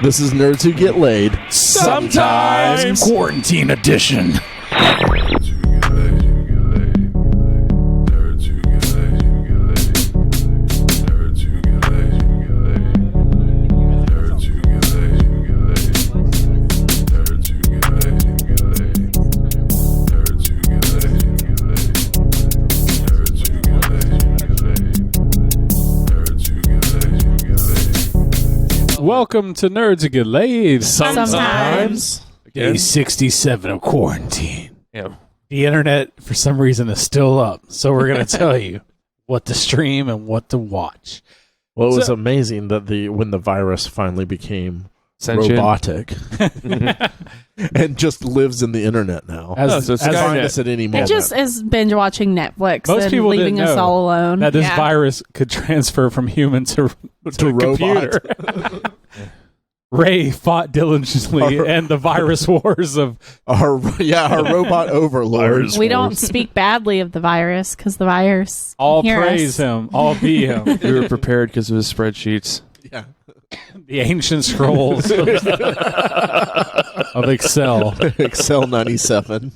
This is Nerds Who Get Laid. Sometimes Quarantine Edition. Welcome to Nerds Who Get Laid. Sometimes. Day 67 of quarantine. Yeah. The internet, for some reason, is still up. So we're going to tell you what to stream and what to watch. Well, it was amazing that when the virus finally became Sentient. robotic and just lives in the internet now. As Find us at any It moment. just is binge watching Netflix Most and people leaving didn't us know all alone. that this virus could transfer from human to robot. computer. Ray fought diligently in the virus wars of our robot overlords. We don't speak badly of the virus because the virus all hear praise us. him, all be him. We were prepared because of his spreadsheets. Yeah. The ancient scrolls of Excel. Excel 97.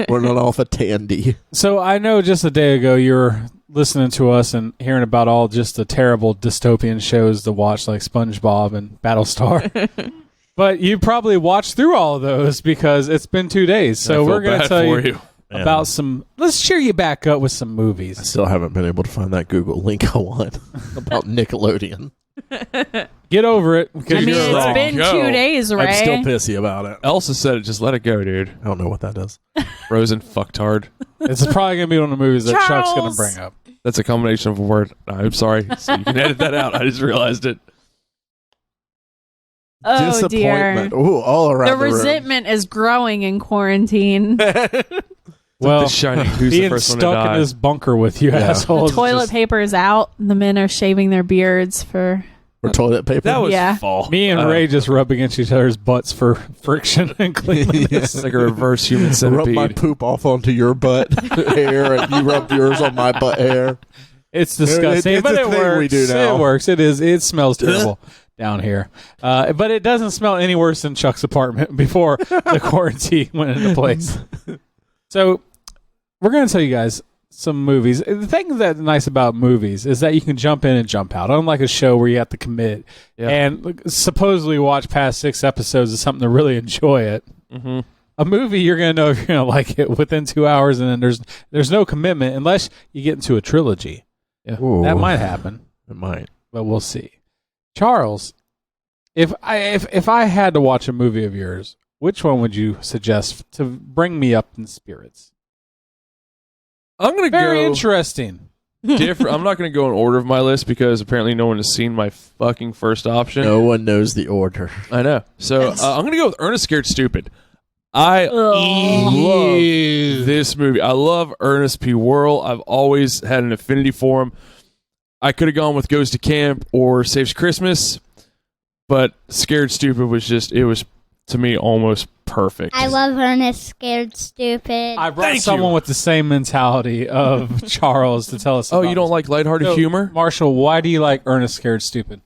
We're not off a Tandy. So I know just a day ago you were listening to us and hearing about all just the terrible dystopian shows to watch like SpongeBob and Battlestar. But you probably watched through all of those because it's been 2 days. So we're going to tell you about some... Let's cheer you back up with some I movies. still haven't been able to find that Google link I want about Nickelodeon. Get over it. I Because mean, you're it's wrong. been 2 days, Ray. I'm still pissy about it. Elsa said it. Just let it go, dude. I don't know what that does. Frozen fucktard. It's probably going to be one of the movies that Chuck's going to bring up. That's a combination of a word. I'm sorry. So you can edit that out. I just realized it. Oh, dear. Disappointment. Ooh, all around The the room. resentment is growing in quarantine. Well, The Shining. Who's the being first one to stuck die? in this bunker with you assholes. The toilet just- paper is out. The men are shaving their beards for... For toilet paper. That was Yeah. fall. Me and Ray just rub against each other's butts for friction and cleanliness. It's like a reverse human Rub centipede. my poop off onto your butt hair, and you rub yours on my butt hair. It's disgusting, It's but a it thing works. we do now. It works. It is. It smells terrible down here, but it doesn't smell any worse than Chuck's apartment before the quarantine went into place. So we're going to tell you guys some movies. The thing that's nice about movies is that you can jump in and jump out. Unlike a show where you have to commit and supposedly watch past 6 episodes of something to really enjoy it. Mm-hmm. A movie, you're going to know if you're going to like it within 2 hours, and then there's no commitment unless you get into a trilogy. Ooh, That might happen, It might. but we'll see. Charles, if I had to watch a movie of yours, which one would you suggest to bring me up in spirits? I'm going to Very go interesting. different. I'm not going to go in order of my list because apparently no one has seen my fucking first option. No one knows the order. I know. So I'm going to go with Ernest Scared Stupid. I Ugh. love this movie. I love Ernest P. Worrell. I've always had an affinity for him. I could have gone with Goes to Camp or Saves Christmas, but Scared Stupid was just, it was, to me, almost perfect. I love Ernest Scared Stupid. I brought Thank someone you. with the same mentality of Charles to tell us Oh, about you don't this. like lighthearted So, humor? Marshall, why do you like Ernest Scared Stupid?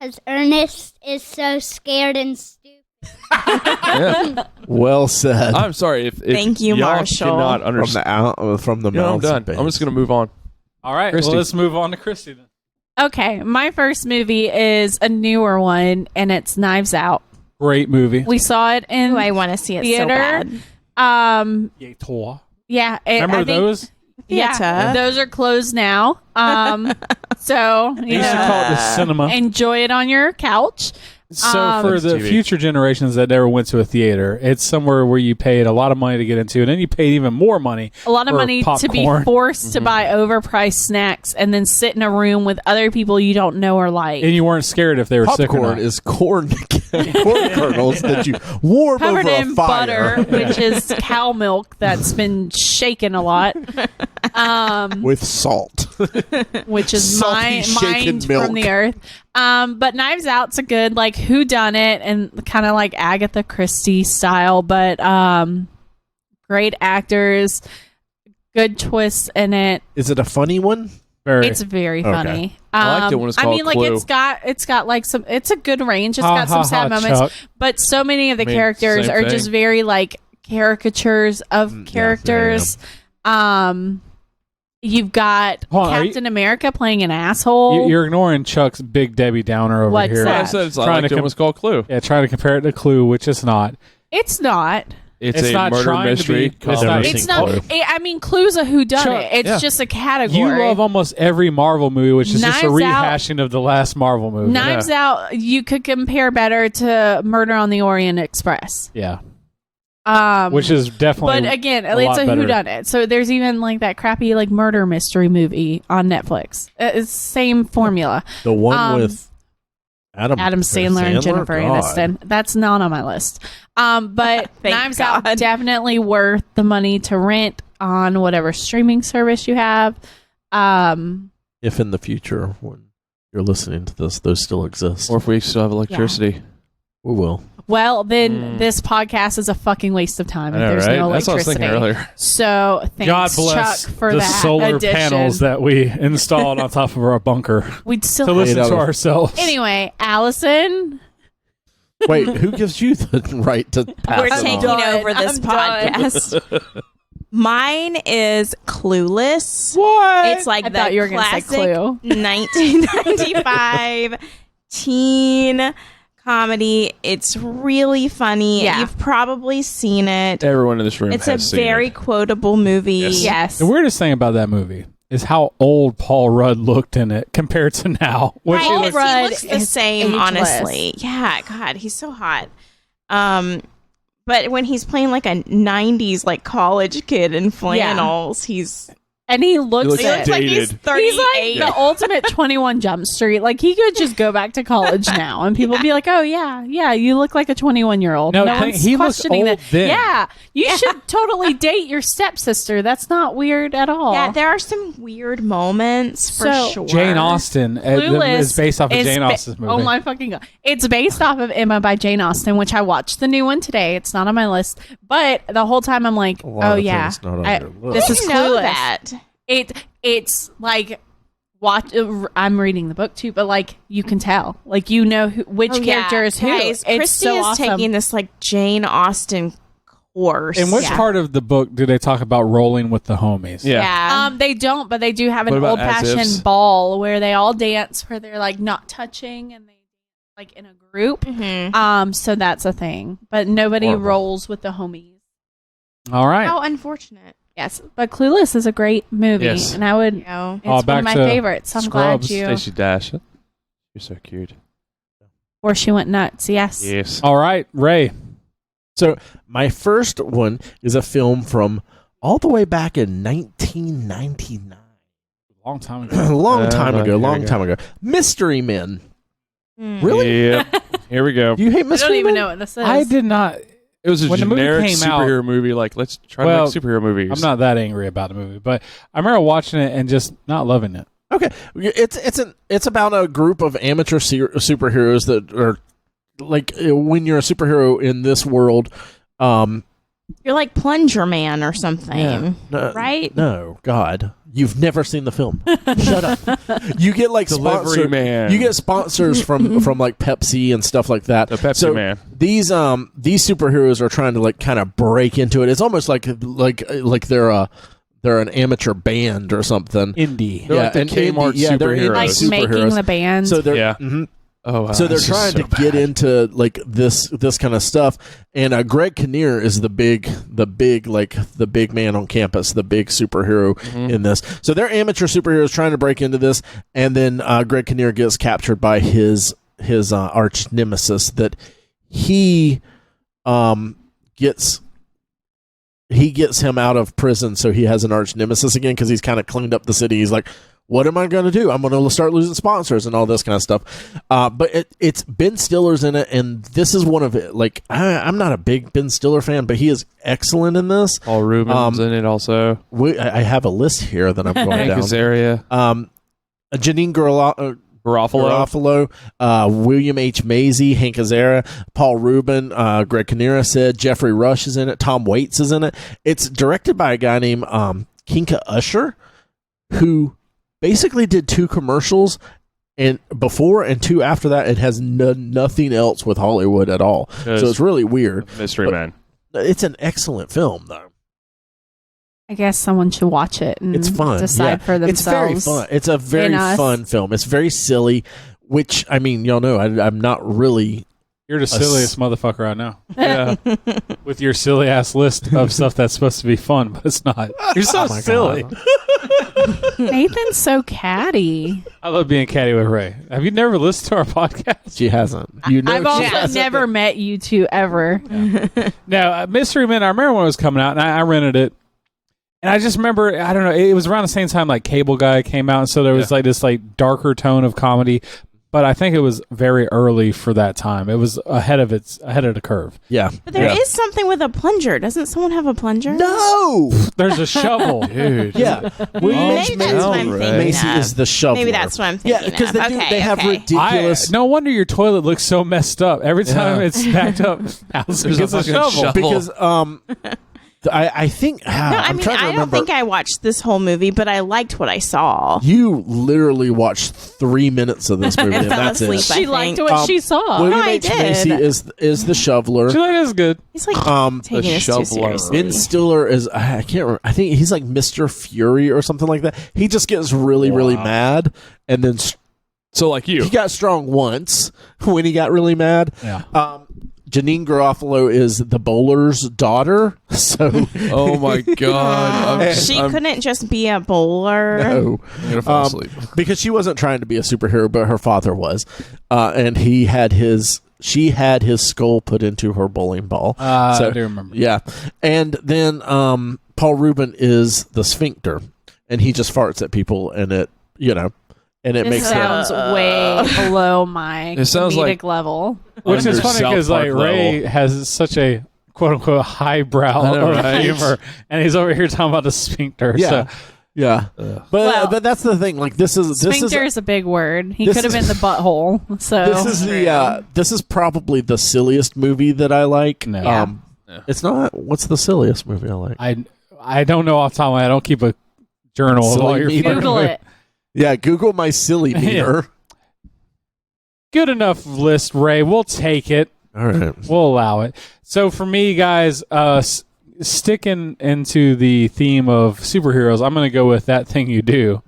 Because Ernest is so scared and stupid. Yeah. Well said. I'm sorry. If Thank you, y'all Marshall. cannot from understand. the You know, I'm mouths done. of babes. I'm just going to move on. All right, Christy. well, let's move on to Christy then. Okay, my first movie is a newer one, and it's Knives Out. Great movie. We saw it in Ooh, I want to see it so theater. bad. Yay, Tor. Yeah, Remember I think, those? Yeah, Theater. those are closed now. So They used to call it the cinema. enjoy it on your couch. So for the TV. future generations that never went to a theater, it's somewhere where you paid a lot of money to get into, and then you paid even more money. A lot of for money to be popcorn. forced to buy overpriced snacks and then sit in a room with other people you don't know or like. And you weren't scared if they were sick or Popcorn not. is corn kernels that you warm Covered over in a fire butter, which is cow milk that's been shaken a lot. with salt. Which is Salty, shaken mined milk. from the earth. But Knives Out's a good like whodunit and kind of like Agatha Christie style, but great actors, good twists in it. Is it a funny one? It's very funny. I liked it when it's called Clue. It's got like some. It's a good range. It's got some sad moments, Chuck. but so many of the characters same are thing. just very like caricatures of characters. You've got Hold on, Captain America playing an asshole. You're ignoring Chuck's Big Debbie Downer over What's here. that? I said it's Trying like to it was called Clue. Yeah, trying to compare it to Clue, which it's not. It's not. It's It's a not murder trying to mystery. be- called- it's not- It's not. I mean, Clue's a whodunit. Chuck, It's yeah. just a category. You love almost every Marvel movie, which is just a Knives Out- rehashing of the last Marvel movie. Knives Out. You could compare better to Murder on the Orient Express. Yeah, which is definitely. But again, a it's lot a better. whodunit. So there's even like that crappy like murder mystery movie on Netflix. It's same formula. The one with Adam Sandler and Jennifer God. Aniston. That's not on my list. But Thank Knives God. Out definitely worth the money to rent on whatever streaming service you have. If in the future, when you're listening to this, those still exist. Or if we still have electricity. We will. Well, then this podcast is a fucking waste of time I if know, there's right? no That's what I was electricity. thinking earlier. So thanks, God bless Chuck, for the that solar addition. panels that we installed on top of our bunker We'd still to listen to $8. ourselves. Anyway, Allison. Wait, who gives you the right to pass We're it on? taking done. over this I'm done. podcast. Mine is Clueless. What? It's like I the thought you were gonna say classic Clue. 1995 teen comedy. It's really funny. Yeah. You've probably seen it. Everyone in this room It's a has seen very it. quotable movie. Yes. Yes. The weirdest thing about that movie is how old Paul Rudd looked in it compared to now. When she Right, looks- he Rudd looks the is same, ageless. honestly. Yeah, God, he's so hot. But when he's playing like a 90s like college kid in flannels, he's And he looks, He looks like he's dated. 38. He's like the ultimate 21 Jump Street. Like he could just go back to college now, and people be like, "Oh yeah, you look like a 21-year-old." No, one's he looks questioning old that. then. Yeah, you should totally date your stepsister. That's not weird at all. Yeah, there are some weird moments for So- sure. Jane Austen Clueless is based off of is Jane Austen's movie. Oh my fucking god! It's based off of Emma by Jane Austen, which I watched the new one today. It's not on my list, but the whole time I'm like, lot "Oh of yeah, things not on I- your list. this I is didn't know Clueless." that. It's like watch. I'm reading the book too, but like you can tell, like you know which character is who. Guys, It's Christy so is awesome. taking this like Jane Austen course. In which part of the book do they talk about rolling with the homies? Yeah. They don't, but they do have What an about old As Ifs? fashioned ball where they all dance, where they're like not touching and they like in a group. Mhm. So that's a thing, but nobody Horrible. rolls with the homies. All right. How unfortunate. Yes, but Clueless is a great movie, Yes. and I would. You know. It's one back of my to favorites. I'm Scrubs. glad you. Stacey Dash. You're so cute. Or she went nuts. Yes. Yes. All right, Ray. So my first one is a film from all the way back in 1999. Long time ago. long time here ago. we Long go. time ago. Mystery Men. Mm. Really? Yep. Here we go. You hate I Mystery don't even Men? know what this is. I did not. It was a When the movie generic came out- superhero movie. Like, let's try Well, to make superhero movies. I'm not that angry about the movie, but I remember watching it and just not loving it. Okay, it's about a group of amateur superheroes that are like when you're a superhero in this world. You're like Plunger Man or something. No, Right? No, God, you've never seen the film. Shut up. You get like Delivery Man. You get sponsors from like Pepsi and stuff like that. The Pepsi so Man. These superheroes are trying to like kind of break into it. It's almost like they're an amateur band or something. Indie. They're like the and Kmart they're indie superheroes. like superheroes. making the band. So they're Yeah. mhm. Oh, wow. So they're This is trying so to get bad. into like this kind of stuff, and Greg Kinnear is the big man on campus, the big superhero in this. So they're amateur superheroes trying to break into this, and then Greg Kinnear gets captured by his arch nemesis that he gets him out of prison, so he has an arch nemesis again because he's kind of cleaned up the city. He's like, what am I going to do? I'm going to start losing sponsors and all this kind of stuff. But it's Ben Stiller's in it, and this is one of it. Like, I'm not a big Ben Stiller fan, but he is excellent in this. Paul Rubens in it also. I have a list here that I'm going Hank down. Azaria. Janine Garofalo. Garofalo, William H. Macy, Hank Azaria, Paul Rubin, Greg Kinnear said, Jeffrey Rush is in it, Tom Waits is in it. It's directed by a guy named Kinka Usher, who basically did 2 commercials, and before and 2 after that. It has nothing else with Hollywood at all. So it's really weird. Mystery Man. It's an excellent film, though. I guess someone should watch it and It's fun. decide for themselves. It's very fun. It's a very fun film. It's very silly, which, I mean, y'all know I'm not really... You're the silliest motherfucker I know. Yeah. With your silly ass list of stuff that's supposed to be fun, but it's not. You're so silly. Nathan's so catty. I love being catty with Ray. Have you never listened to our podcast? She hasn't. You know, I've also never met you two ever. Yeah. Now, Mystery Men, I remember when it was coming out, and I rented it. And I just remember, I don't know, it was around the same time like Cable Guy came out, and so there was like this like darker tone of comedy. But I think it was very early for that time. It was ahead of the curve. Yeah. But there is something with a plunger. Doesn't someone have a plunger? No! There's a shovel. Dude. Yeah. Maybe that's what I'm thinking Macy of. is the shovel. Maybe that's what I'm thinking Yeah, because of. they have ridiculous... No wonder your toilet looks so messed up. Every time it's backed up, Allison gets a shovel. Because I think... I mean, I don't think I watched this whole movie, but I liked what I saw. You literally watched 3 minutes of this movie, and fell that's asleep, it. I She liked think. what she saw. William I H. did. Macy is the shoveler. She like is good. He's like taking the this too shoveler. seriously. Ben Stiller is, I can't remember, I think he's like Mr. Fury or something like that. He just gets really, really mad, and then So like you. he got strong once when he got really mad. Yeah. Janine Garofalo is the bowler's daughter, so... Oh my God. She couldn't just be a bowler. No. I'm going to fall asleep. Because she wasn't trying to be a superhero, but her father was. And she had his skull put into her bowling ball. I do remember. Yeah. And then Paul Rubin is the sphincter, and he just farts at people, and it This makes sounds way below my It sounds comedic like- level. Which is Under funny because South like Park Ray level. has such a quote unquote highbrow I know, of right? humor, and he's over here talking about the sphincter. Yeah. So. Yeah. But that's the thing. Like this is Sphincter is a big word. He this could have is- been the butthole. So this is probably the silliest movie that I like. No. Yeah. It's not. What's the silliest movie I like? I don't know off the top of my head. I don't keep a journal of Silly all your meter. fucking Google movies. it. Yeah, Google my silly meter. Good enough list, Ray. We'll take it. All right. We'll allow it. So for me, guys, sticking into the theme of superheroes, I'm going to go with That Thing You Do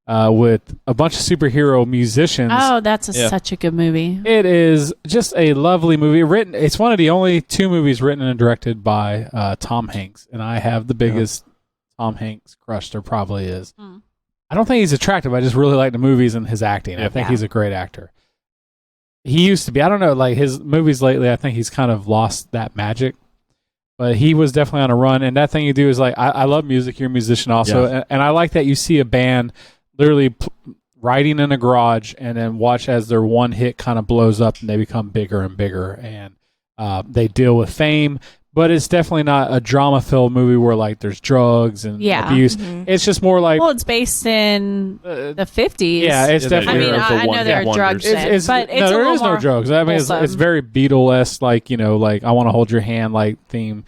with a bunch of superhero musicians. Oh, that's such a good movie. It is just a lovely movie. It's one of the only 2 movies written and directed by Tom Hanks, and I have the biggest Tom Hanks crush there probably is. I don't think he's attractive. I just really like the movies and his acting. I think he's a great actor. He used to be. I don't know, like his movies lately, I think he's kind of lost that magic. But he was definitely on a run. And That Thing You Do is like, I love music. You're a musician also. And I like that you see a band literally writing in a garage and then watch as their one hit kind of blows up and they become bigger and bigger. And they deal with fame. But it's definitely not a drama-filled movie where like there's drugs and abuse. It's just more like... Well, it's based in the 50s. Yeah, it's definitely... I know there are drugs in it, but it's there a little is no more drugs. I mean, it's very Beatle-esque, like, like I Want to Hold Your Hand, like, theme.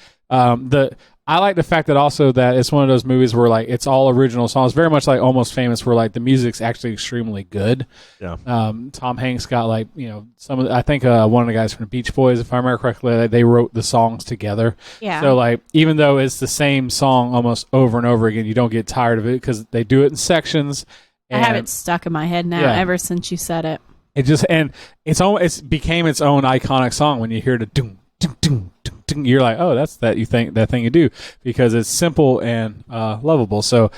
I like the fact that also that it's one of those movies where like it's all original songs, very much like Almost Famous, where like the music's actually extremely good. Yeah. Tom Hanks got like some of I think one of the guys from the Beach Boys, if I remember correctly, they wrote the songs together. Yeah. So like even though it's the same song almost over and over again, you don't get tired of it because they do it in sections. I have it stuck in my head now ever since you said it. It just it's became its own iconic song when you hear the doom doom doom. You're like, oh, that's That Thing You Do, because it's simple and lovable. So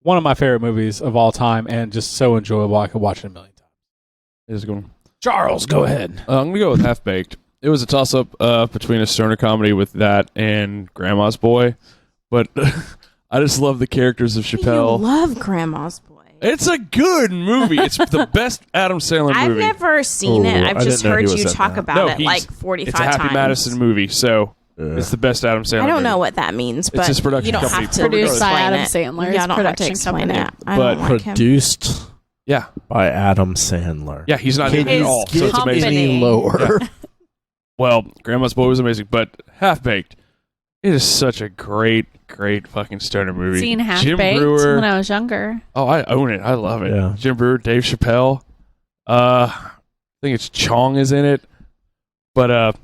one of my favorite movies of all time and just so enjoyable. I could watch it a million times. It is a good one. Charles, go ahead. I'm going to go with Half Baked. It was a toss-up between a stoner comedy with that and Grandma's Boy. But I just love the characters of Chappelle. You love Grandma's Boy. It's a good movie. It's the best Adam Sandler movie. I've never seen it. I've just heard you talk about it like 45 times. It's a Happy times. Madison movie, so it's the best Adam Sandler I don't movie. know what that means, but his production you don't company. have to Produced by explain Adam it. Sandler's Yeah, I don't have to production explain company. it. I But don't like him. Produced Yeah. by Adam Sandler. Yeah, he's not Can in it at you all, so get it's amazing. any lower? Well, Grandma's Boy was amazing, but Half Baked. It is such a great fucking stoner movie. Seen Half Jim Baked Brewer. when I was younger. Oh, I own it. I love it. Yeah. Jim Brewer, Dave Chappelle. I think it's Chong is in it. But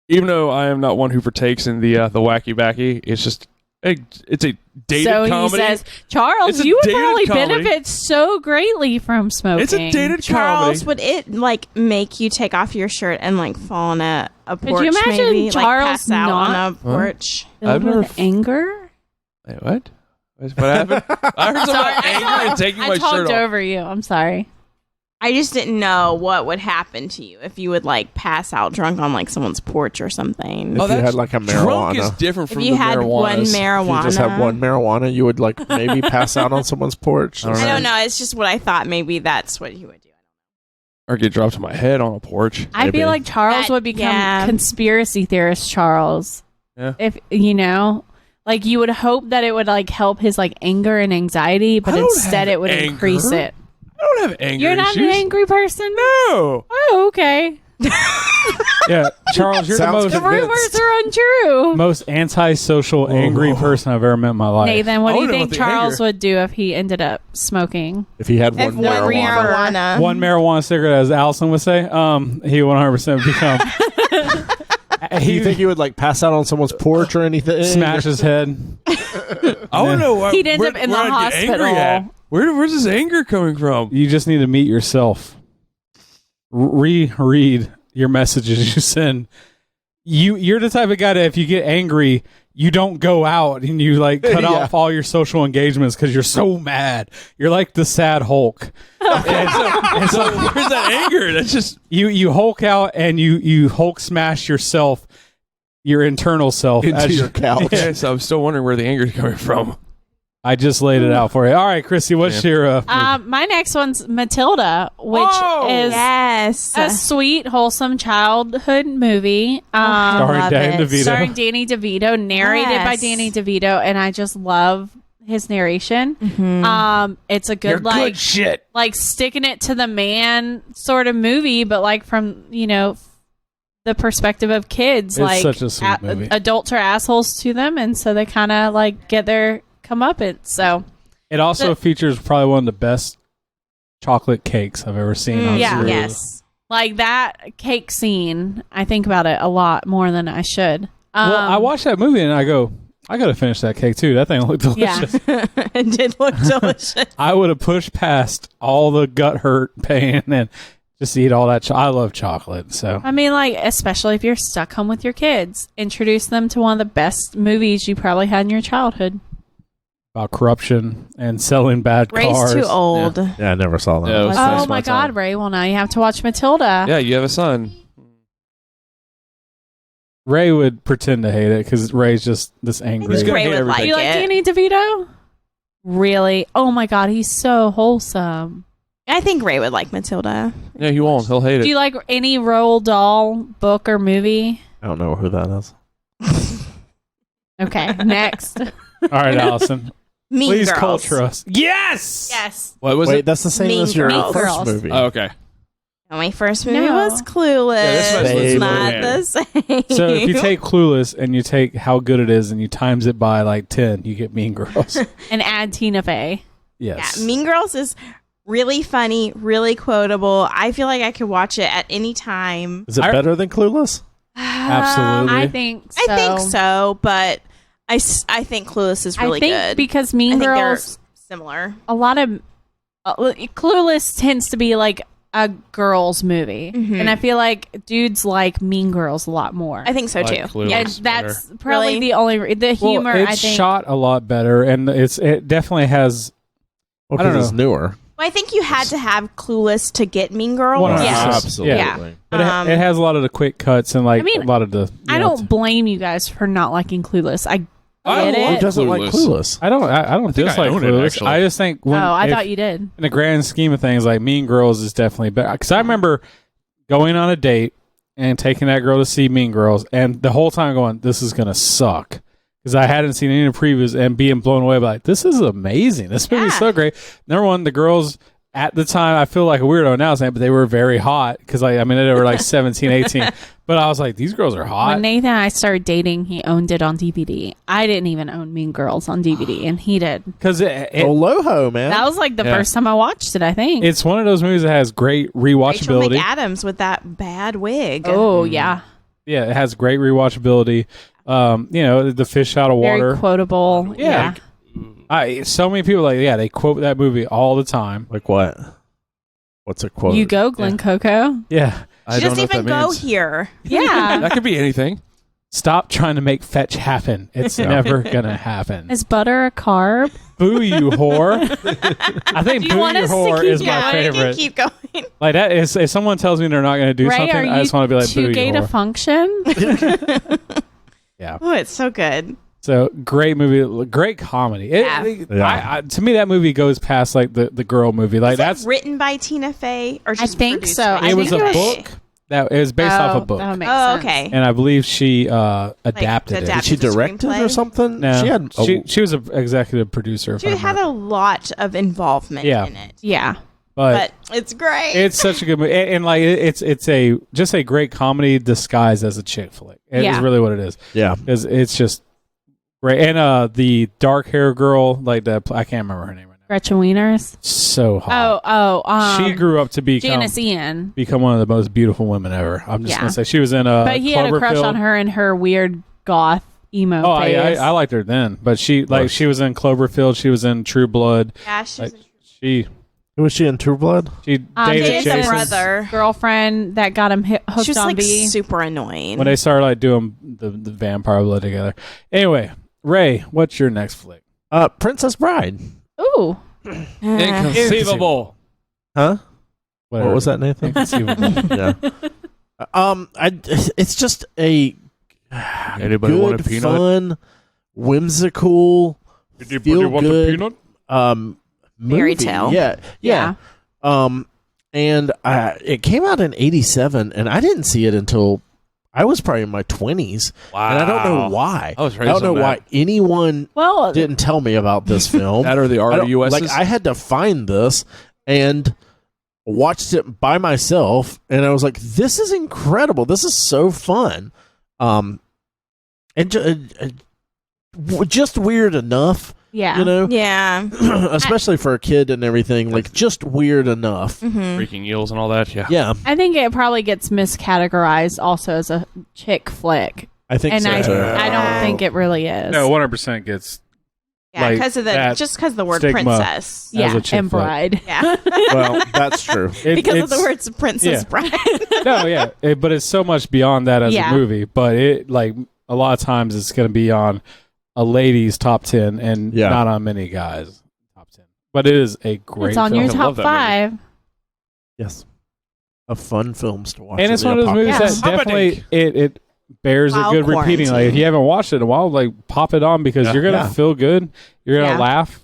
even though I am not one who partakes in the wacky backy, it's just it's a dated So comedy. he says, Charles, It's a you would dated probably comedy. benefit so greatly from smoking. It's a dated Charles, comedy. would it like make you take off your shirt and like fall on a porch? you imagine maybe? Charles like pass out not- on a porch? I've Filled never with anger? Wait, what? What happened? I heard something about anger and taking I my talked shirt off. over you. I'm sorry. I just didn't know what would happen to you if you would like pass out drunk on like someone's porch or something. If you had like a Drunk is marijuana. different If from you the had one marijuanas. If marijuana, you just have one marijuana, you would like maybe pass out on someone's porch. I I don't know. It's just what I thought. Maybe that's what he would do. Or get dropped to my head on a porch. I Maybe. feel like Charles That- would become yeah. conspiracy theorist Charles. Yeah. If, like you would hope that it would like help his like anger and anxiety, but I don't instead have it would increase anger. it. I don't have anger You're not issues. an angry person? No. Oh, okay. Yeah, Charles, you're the Sounds most The rumors are untrue. most antisocial, angry person I've ever met in my life. Nathan, what I do you wanna know think about the Charles anger. would do if he ended up smoking? If he had If one one marijuana. marijuana. One marijuana cigarette, as Allison would say, he 100% become. Do you think he would like pass out on someone's porch or anything? smash his head. I want to know why. He'd end up in the I'd get angry hospital. at. Where's this anger coming from? You just need to meet yourself. Reread your messages you send. You're the type of guy that if you get angry, you don't go out and you like cut Yeah. off all your social engagements because you're so mad. You're like the sad Hulk. And so where's that anger? That's just You Hulk out and you Hulk smash yourself, your internal self. Into as your couch. okay. So I'm still wondering where the anger is coming from. I just laid it out for you. All right, Chrissy, what's your My next one's Matilda, which Oh, is Yes. a sweet, wholesome childhood movie. starring love Dan it. DeVito? Starring Danny DeVito, narrated by Yes. Danny DeVito, and I just love his narration. It's a good like shit. like sticking it to the man sort of movie, but like from the perspective of kids. It's like such a sweet movie. adults are assholes to them, and so they kind of like get their comeuppance. So It also features probably one of the best chocolate cakes I've ever seen on Yeah. screen. Yes. like that cake scene, I think about it a lot more than I should. Well, I watched that movie and I go, I got to finish that cake too. That thing looked delicious. It did look delicious. I would have pushed past all the gut hurt pain and just eat all that. I love chocolate. So I mean, like, especially if you're stuck home with your kids, introduce them to one of the best movies you probably had in your childhood. about corruption and selling bad Ray's cars. too old. Yeah, I never saw that. Yeah, it was Oh past my time. God, Ray! Well, now you have to watch Matilda. Yeah, you have a son. Ray would pretend to hate it because Ray's just this angry. He's gonna Ray hate would everything. like You like it. Danny DeVito? Really? Oh my God, he's so wholesome. I think Ray would like Matilda. Yeah, he won't. He'll hate Do it. you like any Roald Dahl book or movie? I don't know who that is. Okay, next. All right, Allison. Mean Please Girls. culture us. Yes. Yes. What was Wait, it? that's the same Mean as your Girls. first Girls. movie. Oh, okay. My first movie No. was Clueless. Yeah, this was It's Babe. not the same. So if you take Clueless and you take how good it is and you times it by like 10, you get Mean Girls. And add Tina Fey. Yes. Yeah, Mean Girls is really funny, really quotable. I feel like I could watch it at any time. Is it better than Clueless? Absolutely. I think so. I think so, but I think Clueless is really I think good. because I Mean think they're Girls, similar. a lot of Clueless tends to be like a girls movie, Mhm. and I feel like dudes like Mean Girls a lot more. I think so Like too. Clueless and better. that's probably Really? the only the humor. Well, it's I think shot a lot better and it definitely has. Well, I don't because it's know. newer. Well, I think you had to have Clueless to get Mean Girls. 100%. Yeah. Absolutely. Yeah. But it has a lot of the quick cuts and like I mean, a lot of the. I don't blame you guys for not liking Clueless. I I get love Who it. doesn't like Clueless. Clueless? I don't think I dislike own it, Clueless. actually. I just think when I if- thought you did. in the grand scheme of things, like Mean Girls is definitely better. Because I remember going on a date and taking that girl to see Mean Girls, and the whole time going, "This is gonna suck," because I hadn't seen any of the previews and being blown away by like, "This is amazing. This movie's Yeah. so great." Number one, the girls at the time, I feel like a weirdo now saying, but they were very hot because, like, I mean, they were like 17, 18. But I was like, these girls are hot. When Nathan and I started dating, he owned it on DVD. I didn't even own Mean Girls on DVD, and he did. Because Loho, man. That was like the first time I watched it, I think. it's one of those movies that has great Rachel rewatchability. McAdams with that bad wig. Oh, yeah. Yeah, it has great rewatchability. The fish out of Very water. quotable. Yeah. So many people they quote that movie all the time. Like what? What's a quote? You go, Glen Coco. Yeah. I She don't doesn't know what even that go means. here. Yeah. That could be anything. Stop trying to make fetch happen. It's never gonna happen. Is butter a carb? Boo you whore. I think Do you boo want you us to whore keep is my going? favorite. Keep going. Like that is if someone tells me they're not gonna do Ray, something, are I just want to be like boo too you gay to whore. function? Yeah. Oh, it's so good. So great movie, great comedy. To me, that movie goes past like the girl movie. Like Is that that's written by Tina Fey, or I just think produced so. by it I was Tina a Fey? book that it was based off a book, That would make Oh, sense. okay. and I believe she adapted it. Did she the direct it or screenplay? something? No, She had. she was an executive producer. if She I had remember. a lot of involvement Yeah. in it, Yeah. but it's great. It's such a good movie, and like it's just a great comedy disguised as a chick flick. It is really what it is. Yeah. Because it's just great. And the dark hair girl, like I can't remember her name right now. Gretchen Wieners. So hot. She She grew up to Janice Ian. become one of the most beautiful women ever. I'm just Yeah. gonna say she was in But he had a crush Cloverfield. on her in her weird goth emo Oh, phase. I liked her then, but she was in Cloverfield. She was in True Blood. yeah, she's Like, she Who was she in True Blood? David David's Jason's brother. girlfriend that got him hooked She was on like B. super annoying. when they started like doing the vampire blood together. Anyway, Ray, what's your next flick? Princess Bride. Ooh. Inconceivable. Huh? Whatever. What was that, Nathan? Inconceivable. yeah. It's just a Anybody want a good, peanut? fun, whimsical, feel good movie. Fairy tale. Yeah. And it came out in '87, and I didn't see it until I was probably in my 20s. Wow. And I don't know why. I was I raised don't know on why that. anyone Well, didn't tell me about this film. That or the I don't- RUSs? Like, I had to find this and watched it by myself, and I was like, "This is incredible! This is so fun." And just weird enough, yeah. you know, Yeah. especially for a kid and everything. Like, just weird enough. Mm-hmm. Freaking eels and all that. Yeah. Yeah, I think it probably gets miscategorized also as a chick flick. I think And so. too. I don't think it really is. No, 100% gets Yeah, Like, because of that the word stigma. princess. as a yeah, chick and flick. bride. Yeah. Well, that's true. because of the it's- words princess yeah. bride. No, yeah, but it's so much beyond that as Yeah. a movie. But it like a lot of times it's going to be on a lady's top 10 and Yeah. not on many guys' top 10. But it is a great It's on film. your I top love that movie. 5. Yes, of fun films to watch. And in it's the one of those movies apocalypse. that definitely it bears While a good repeating. Like if quarantine. you haven't watched it in a while, like pop it on because Yeah. you're gonna Yeah. feel good. You're gonna Yeah. laugh,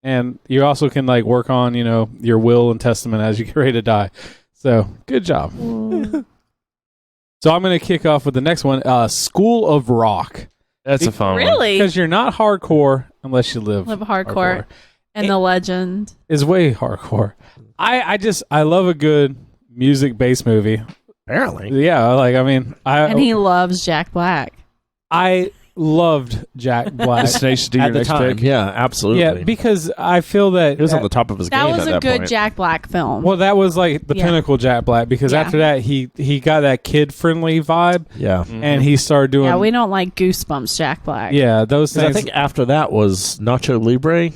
and you also can like work on your will and testament as you get ready to die. So good job. So I'm gonna kick off with the next one. School of Rock, That's a fun one. Really? because you're not hardcore unless you live Hardcore. And the legend. Is way hardcore. I love a good music based movie. Apparently, Yeah, like I mean And he loves Jack Black. I loved Jack Black. This needs to do your at the next time, pick. yeah, absolutely. Yeah, because I feel that he was on the top of his That game was at a that good point. Jack Black film. well, that was like the Yeah. pinnacle Jack Black because Yeah. after that he got that kid friendly vibe Yeah, and he started doing yeah, we don't like Goosebumps Jack Black. those 'Cause I things. think after that was Nacho Libre.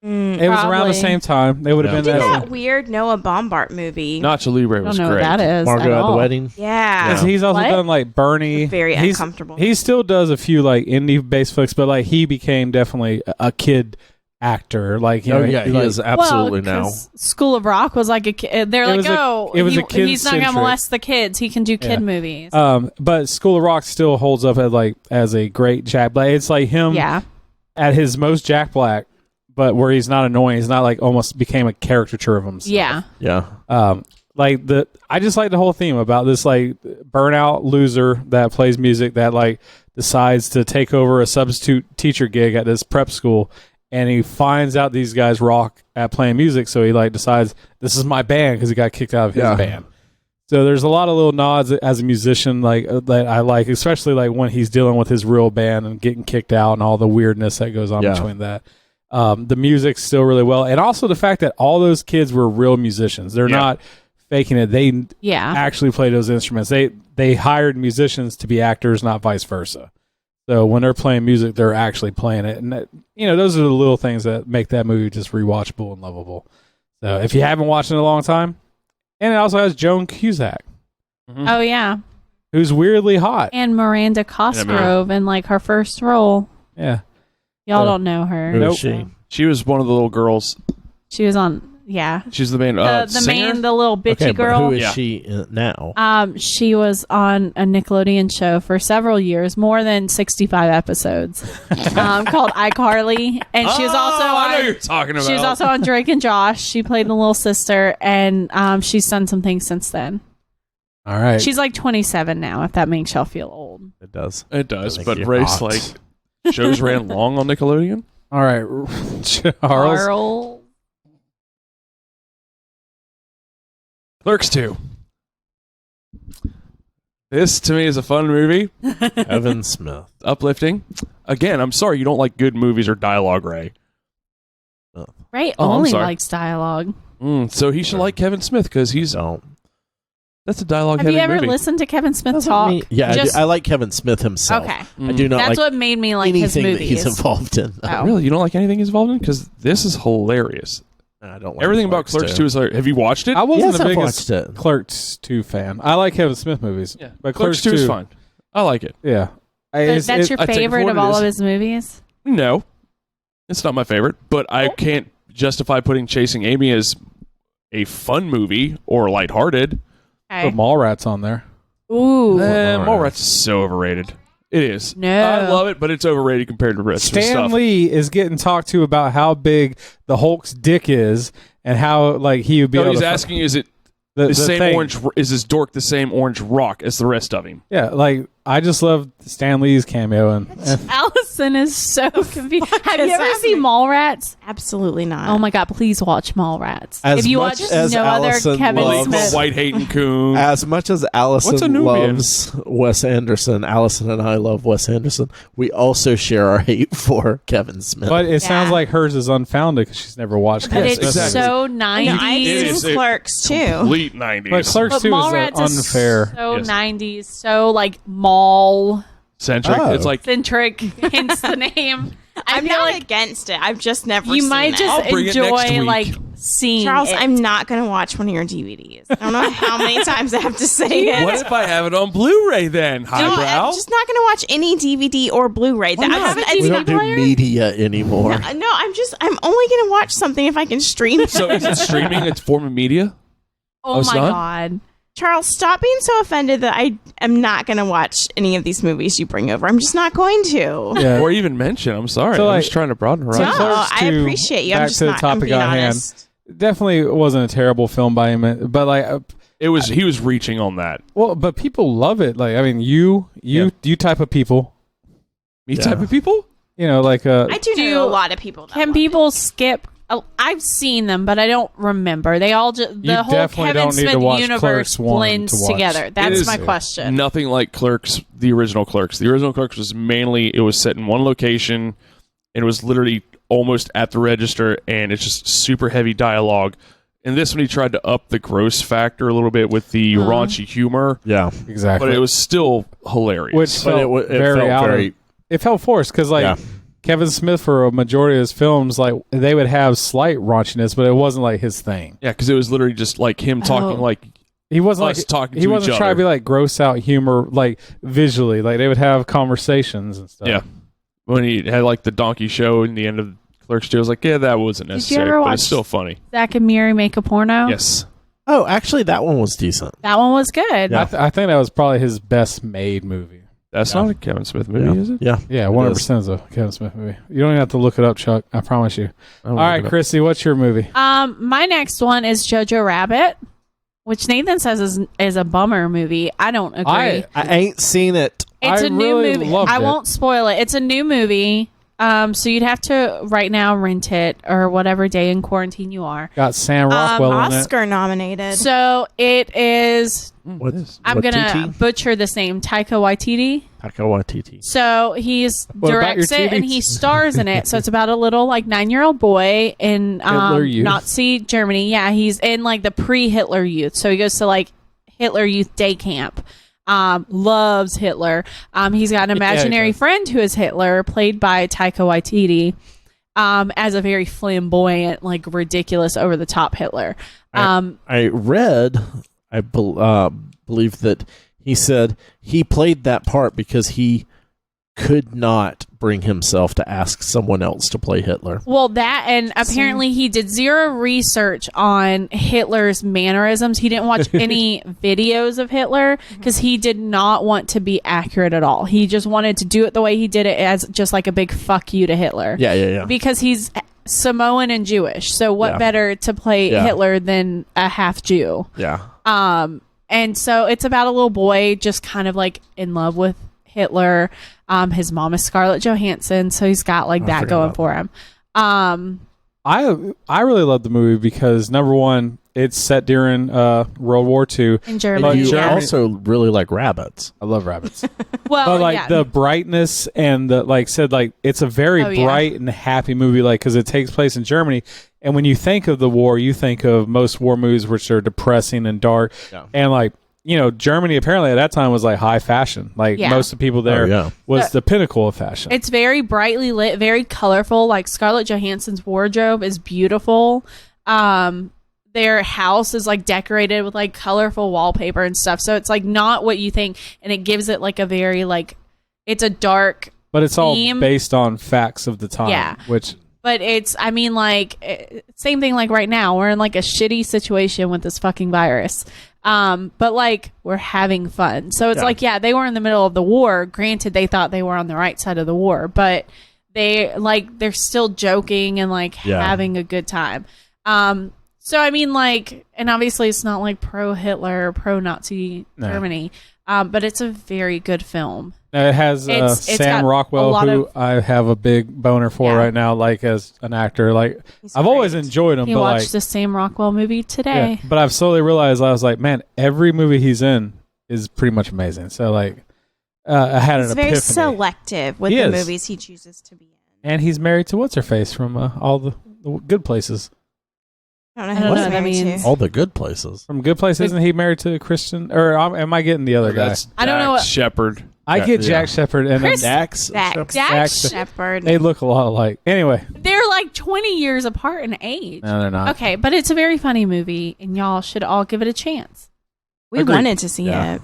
It was around Probably. the same time. They would have Yeah. been Did that. that weird Noah Baumbach movie. Nacho Libre I was don't know great. what that is. Margot at at the all. Wedding. Yeah. Because he's also What? done like Bernie. Very He's- uncomfortable. He still does a few like indie based flicks, but like he became definitely a kid actor. Like Oh yeah, he like, is absolutely now. 'cause School of Rock was like a kid. They're It like, was oh, a kid he's not going to centric. molest the kids. He can do kid Yeah. movies. But School of Rock still holds up as a great Jack Black. It's like him yeah. at his most Jack Black, but where he's not annoying. He's not like almost became a caricature of himself. Yeah. Yeah, I just like the whole theme about this like burnout loser that plays music that like decides to take over a substitute teacher gig at this prep school and he finds out these guys rock at playing music, so he like decides this is my band because he got kicked out of his band. So there's a lot of little nods as a musician like that I like, especially like when he's dealing with his real band and getting kicked out and all the weirdness that goes on between that. The music's still really well, and also the fact that all those kids were real musicians. They're not faking it. They actually play those instruments. They hired musicians to be actors, not vice versa. So when they're playing music, they're actually playing it, and that, those are the little things that make that movie just rewatchable and lovable. So if you haven't watched it in a long time. And it also has Joan Cusack. Mm-hmm. Oh, yeah. Who's weirdly hot. And Miranda Cosgrove in, like, her first role. Yeah. Y'all don't know her. Who is she? She was one of the little girls. She was on, She's the main singer? the little bitchy girl. But who is she now? She was on a Nickelodeon show for several years, more than 65 episodes, called iCarly. And she was also I know you're talking about. She was also on Drake and Josh. She played the little sister, and she's done some things since then. All right. She's like 27 now, if that makes y'all feel old. It does. It does, but Race, like, shows ran long on Nickelodeon. All right. Charles. Clerks 2. This, to me, is a fun movie. Kevin Smith. Uplifting. Again, I'm sorry you don't like good movies or dialogue, Ray. Ray I'm only sorry. likes dialogue. So he should like Kevin Smith because he's... That's a dialogue-heavy movie. Have you ever movie. listened to Kevin Smith talk? I like Kevin Smith himself. Okay. I do not That's like what made me like his anything movies. that he's involved in. Oh. Really? You don't like anything he's involved in? Because this is hilarious. I don't like Everything about Clerks 2 is hilarious. Have you watched it? I wasn't the I've biggest watched it. Clerks 2 fan. I like Kevin Smith movies. Yeah. But Clerks 2 is fine. I like it. Yeah. So that's your I take it for favorite what of it all is. of his movies? No. It's not my favorite. But I can't justify putting Chasing Amy as a fun movie or lighthearted. Okay. Put Mallrats on there. Ooh. Mallrats is so overrated. It is. No. I love it, but it's overrated compared to the rest of the Stan stuff. Lee is getting talked to about how big the Hulk's dick is and how like he would be No, able he's to asking, is it the the same thing. orange? Is his dork the same orange rock as the rest of him? Yeah, like I just love Stan Lee's cameo and Allison is so confused. Have you is ever seen happening? Mallrats? Absolutely not. Oh my god, please watch Mallrats. As if you much watch as no other Allison Kevin loves- The Smith. white hating coon. As much as Allison What's a Nubian? loves Wes Anderson, Allison and I love Wes Anderson. We also share our hate for Kevin Smith. but it sounds like hers is unfounded because she's never watched But Kevin it's Smith. exactly. so No, 90s. I've It seen is Clerks too. Complete 90s. But Clerks But 2 is Mallrats unfair. is so Yes. 90s, so like mall Centric. Oh. It's like centric, hence the name. I I'm feel not like against it. I've just never you seen might it. just I'll bring it next enjoy week. like seeing Charles, it. I'm not going to watch one of your DVDs. I don't know how many times I have to say it. what if I have it on Blu-ray then? No, Highbrow. I'm just not going to watch any DVD or Blu-ray. not? Have it. we don't do media anymore. I'm only going to watch something if I can stream it. So is it streaming a form of media? oh it's my not? god. Charles, stop being so offended that I am not going to watch any of these movies you bring over. I'm just not going to. Yeah. Or even mention. I'm sorry. So, I'm like- just trying to broaden So No, horizons. Clerks I 2, appreciate you. I'm back just to the not. I'm topic being at hand. honest. Definitely wasn't a terrible film by him, but like, He was reaching on that. but people love it. Like, I mean, you type of people, Me type of people? like I do Do know a lot of people. That Can love people skip? Oh, I've seen them, but I don't remember. They all just You the whole definitely Kevin don't need to Smith watch universe Clerks 1 blends to watch. together. It That's is my question. Nothing like Clerks, the original Clerks. The original Clerks was mainly, it was set in one location, and it was literally almost at the register, and it's just super heavy dialogue. And this one, he tried to up the gross factor a little bit with the raunchy humor, Yeah. exactly. but it was still hilarious. Which But felt it very felt out very... of, it felt forced because like Yeah. Kevin Smith for a majority of his films, like they would have slight raunchiness, but it wasn't like his thing. yeah, because it was literally just like him talking Oh. like He wasn't us like talking he to wasn't each trying to other. be like gross out humor like visually. Like they would have conversations and stuff. Yeah. When he had like the donkey show in the end of Clerks 2, I was like, yeah, that wasn't you necessary, ever but watch- it's still funny. Zach and Miri make a porno. Yes. Oh, actually, that one was decent. That one was good. Yeah. I think that was probably his best made movie. That's Yeah. not a Kevin Smith movie, is it? Yeah. Yeah, 100% is a Kevin Smith movie. You don't even have to look it up, Chuck. I promise you. All All right, Chrissy, what's your movie? My next one is Jojo Rabbit, which Nathan says is a bummer movie. I don't agree. I ain't seen it. It's I a new really movie. loved I it. won't spoil it. It's a new movie. So you'd have to right now rent it or whatever day in quarantine you are. Got Sam Rockwell in it. Oscar nominated. So it is. What is? I'm gonna butcher this name. Taika Waititi. Taika Waititi. So he's What about your directs it and TVs? he stars in it. So it's about a little like 9-year-old boy in Hitler Youth. Nazi Germany. Yeah, he's in like the pre-Hitler Youth. So he goes to like Hitler Youth day camp. Loves Hitler. He's got an imaginary friend who is Hitler, played by Taika Waititi, as a very flamboyant, like ridiculous, over the top Hitler. I read, believe that he said he played that part because he could not bring himself to ask someone else to play Hitler. Well, that, and apparently he did zero research on Hitler's mannerisms. He didn't watch any videos of Hitler because he did not want to be accurate at all. He just wanted to do it the way he did it, as just like a big fuck you to Hitler. Yeah. Because he's Samoan and Jewish. So what better to play Hitler than a half Jew? Yeah. And so it's about a little boy just kind of like in love with Hitler. His mom is Scarlett Johansson, so he's got like that going for him. I really love the movie because number one, it's set during World War II. In Germany. You also really like rabbits. I love rabbits. Well, but like the brightness and the it's a very bright and happy movie, like because it takes place in Germany. And when you think of the war, you think of most war movies which are depressing and dark, and like. Germany apparently at that time was like high fashion. Like most of the people there was the pinnacle of fashion. It's very brightly lit, very colorful. Like Scarlett Johansson's wardrobe is beautiful. Their house is like decorated with like colorful wallpaper and stuff. So it's like not what you think, and it gives it like a very like it's a dark. But it's theme. all based on facts of the time. Yeah. Which. But it's, I mean, like, same thing like right now. We're in like a shitty situation with this fucking virus. But like, we're having fun. So it's like, they were in the middle of the war. Granted, they thought they were on the right side of the war, but they're still joking and like having a good time. So I mean, like, and obviously it's not like pro-Hitler or pro-Nazi Germany, but it's a very good film. It has It's Sam got Rockwell, who I have a big boner for right now, like as an actor. Like I've always enjoyed him. He but watched like, the Sam Rockwell movie today. but I've slowly realized I was like, man, every movie he's in is pretty much amazing. So like, I had an epiphany. He's very selective with the movies he chooses to be in. And he's married to what's her face from all the Good Places. I don't know who that means. All the Good Places. From Good Places, isn't he married to Christian? Or am I getting the other guy? That's I don't know. Shepard. I get Jack Shepard and then Dax Shepard. They look a lot alike. Anyway, they're like 20 years apart in age. no, they're not. Okay, but it's a very funny movie, and y'all should all give it a chance. We wanted to see it.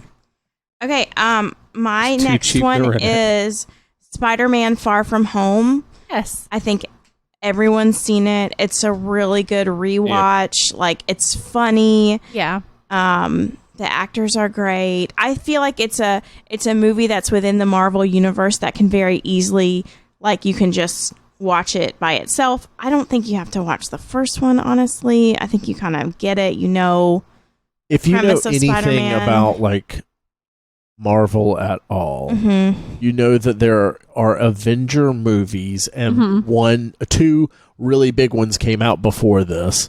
Okay, my It's too next cheap to one rent it. is Spider-Man: Far From Home. Yes. I think everyone's seen it. It's a really good rewatch. Like, it's funny. Yeah. The actors are great. I feel like it's a movie that's within the Marvel universe that can very easily, like, you can just watch it by itself. I don't think you have to watch the first one, honestly. I think you kind of get it. If you know premise of anything Spider-Man. about like Marvel at all, you know that there are Avenger movies, and two really big ones came out before this.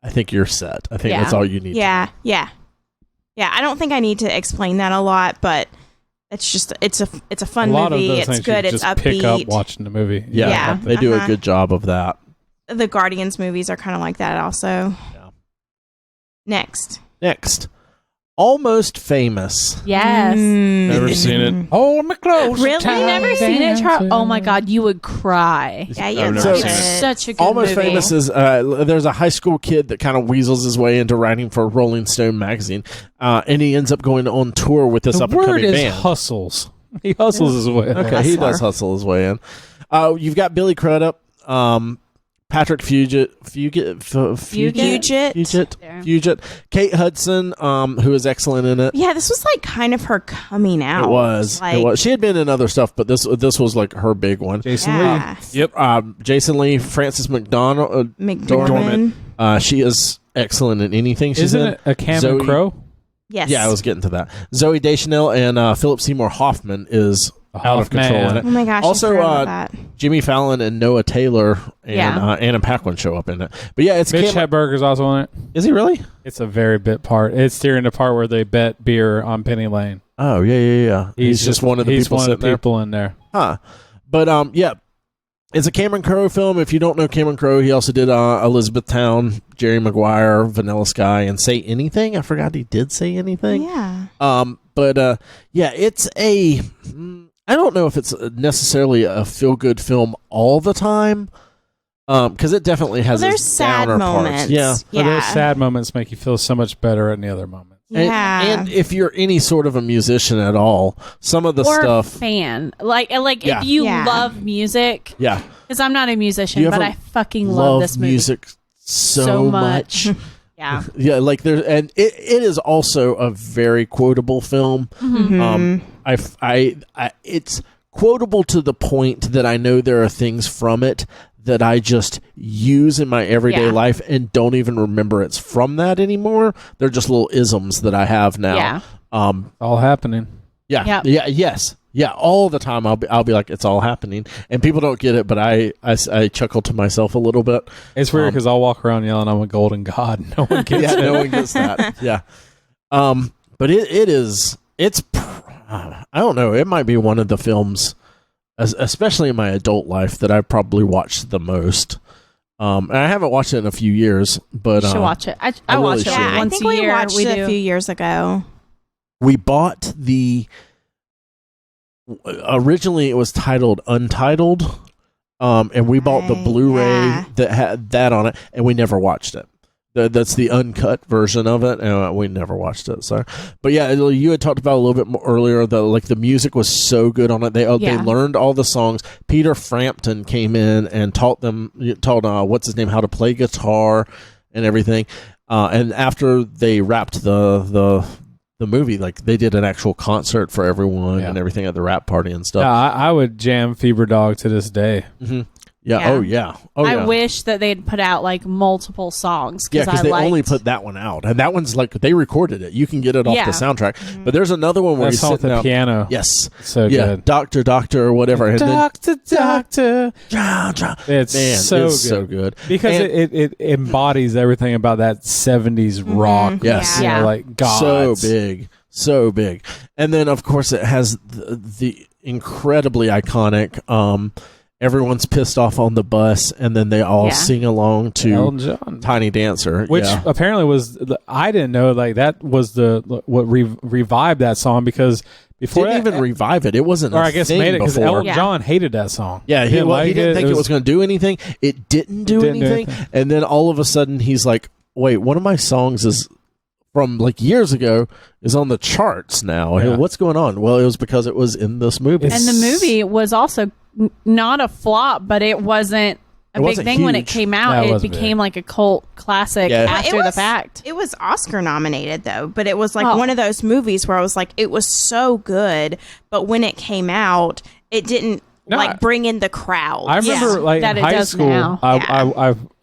I think you're set. I think that's all you need. Yeah. I don't think I need to explain that a lot, but it's just it's a fun a lot movie. Of those It's things good. you It's just upbeat. pick up watching the movie. Yeah. They do a good job of that. The Guardians movies are kind of like that also. Yeah. Next. Almost Famous. Yes. Never seen it. Hold me close. Really? You've never seen it, Charles? Oh my God, you would cry. Yeah, I've you're never right. seen it. Such a good Almost movie. Famous is there's a high school kid that kind of weasels his way into writing for Rolling Stone magazine, and he ends up going on tour with this The up and word coming is band. hustles. He hustles his way. Okay, he does hustle his way in. You've got Billy Crudup, Patrick Fugit, Kate Hudson, who is excellent in it. Yeah, this was like kind of her coming out. It was. She had been in other stuff, but this was like her big one. Jason Yeah. Lee. Yep. Jason Lee, Frances McDormand. McDormand. She is excellent in anything she's Isn't in. it a Cameron Crowe? Yes. Yeah, I was getting to that. Zoe Deschanel and Philip Seymour Hoffman is out of control in it. Oh my gosh! Also, I forgot about that. Jimmy Fallon and Noah Taylor and Yeah. Anna Paquin show up in it. But yeah, it's Mitch Hedberger's also in it. Is he really? It's a very bit part. It's during the part where they bet beer on Penny Lane. Oh yeah. He's just one of the people He's one sitting of the there. people in there. Huh. But yeah. It's a Cameron Crowe film. If you don't know Cameron Crowe, he also did Elizabethtown, Jerry Maguire, Vanilla Sky, and Say Anything. I forgot he did Say Anything. Yeah. But yeah, it's a. I don't know if it's necessarily a feel-good film all the time, because it definitely has There's its sad downer moments. parts. Yeah. But those sad moments make you feel so much better at the other moments. Yeah. And if you're any sort of a musician at all, some of the or stuff. fan. Like Yeah. if you Yeah. love music, Yeah. because I'm not a musician, You but ever I fucking love this movie music so much. Yeah. Yeah, like there, and it is also a very quotable film. Mm-hmm. It's quotable to the point that I know there are things from it that I just use in my everyday Yeah. life and don't even remember it's from that anymore. They're just little isms that I have now. Yeah. All happening. Yeah. Yep. Yeah. Yes. Yeah. All the time I'll be like, it's all happening, and people don't get it, but I chuckle to myself a little bit. It's weird because I'll walk around yelling, "I'm a golden god." No one gets Yeah. it. No one gets that. Yeah. But it's I don't know. It might be one of the films, especially in my adult life, that I've probably watched the most. And I haven't watched it in a few years, but You should watch it. I I really watch it should. Yeah, I once think a we year. watched we it do. a few years ago. we bought originally it was titled Untitled, and we bought the Right, Blu-ray yeah. that had that on it, and we never watched it. That's the uncut version of it, and we never watched it. So, but yeah, you had talked about a little bit more earlier. The music was so good on it. They learned all the songs. Peter Frampton came in and taught what's his name how to play guitar and everything. And after they wrapped the movie, like they did an actual concert for everyone and everything at the wrap party and stuff. Yeah, I would jam Fever Dog to this day. Mm-hmm. Yeah. Yeah. Oh yeah. Oh I yeah. wish that they'd put out like multiple songs. Yeah, because they liked, only put that one out, and that one's like they recorded it. You can get it off Yeah. the soundtrack. But there's another one where That he's song with sitting the out. piano. Yes. So Yeah. good. Doctor, or whatever. And Doctor. then, It's man, so it's good. so good Because And it embodies everything about that 70s rock. Yes. You know, Yeah. like God. so big. And then of course it has the incredibly iconic. Everyone's pissed off on the bus, and then they all Yeah. sing along to Elton John. Tiny Dancer, Which yeah. apparently was, I didn't know, like that was what revived that song, because before Didn't that, even revive it. It wasn't. or a I guess thing made it because before. Elton John hated that song. Yeah, he didn't like think it was going to do anything. It didn't do Didn't do anything. anything. And then all of a sudden, he's like, "Wait, one of my songs is from like years ago is on the charts now. Yeah. What's going on?" Well, it was because it was in this movie. It's- And the movie was also not a flop, but it wasn't a It big wasn't thing when it huge. came No, out. it It wasn't became like a cult classic Yeah. after It the was- fact. It was Oscar nominated though, but it was like Oh. one of those movies where I was like, it was so good, but when it came out, it didn't No, like bring in the crowd. I remember like that in it high does school, now.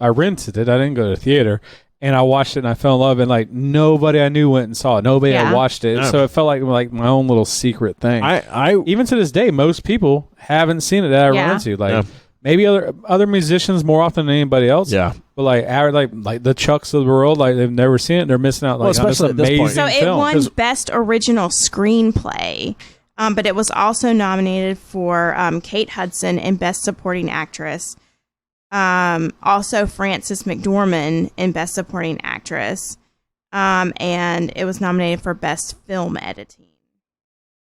I rented it. I didn't go to the theater. And I watched it and I fell in love, and like nobody I knew went and saw it. Nobody had Yeah. watched it. No. So it felt like my own little secret thing. I Even to this day, most people haven't seen it that I Yeah. run into. Like Yeah. maybe other musicians more often than anybody else. yeah. But like the Chucks of the world, like they've never seen it. They're missing out. Like Well, on this especially at this point. amazing So it film. won 'Cause- Best Original Screenplay, but it was also nominated for Kate Hudson and Best Supporting Actress. Also Frances McDormand in Best Supporting Actress, and it was nominated for Best Film Editing.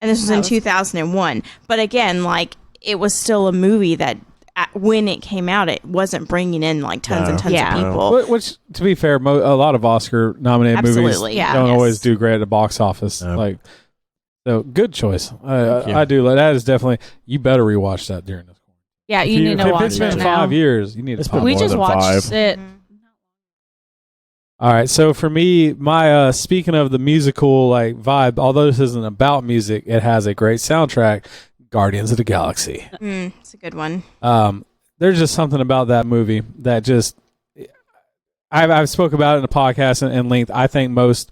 And this was in 2001. But again, like it was still a movie that when it came out, it wasn't bringing in like tons and tons Yeah. of people. Which, to be fair, a lot of Oscar-nominated movies Absolutely, yeah. don't Yes. always do great at the box office. No. Like, so good choice. Thank you. I do. Like, that is definitely. You better rewatch that during this. Yeah, you need to if watch it's been it now. 5 years, you need It's to. been pop We more it. just than watched 5. it. All right. So for me, my speaking of the musical like vibe, although this isn't about music, it has a great soundtrack. Guardians of the Galaxy. It's a good one. There's just something about that movie that just I've spoke about it in the podcast in length. I think most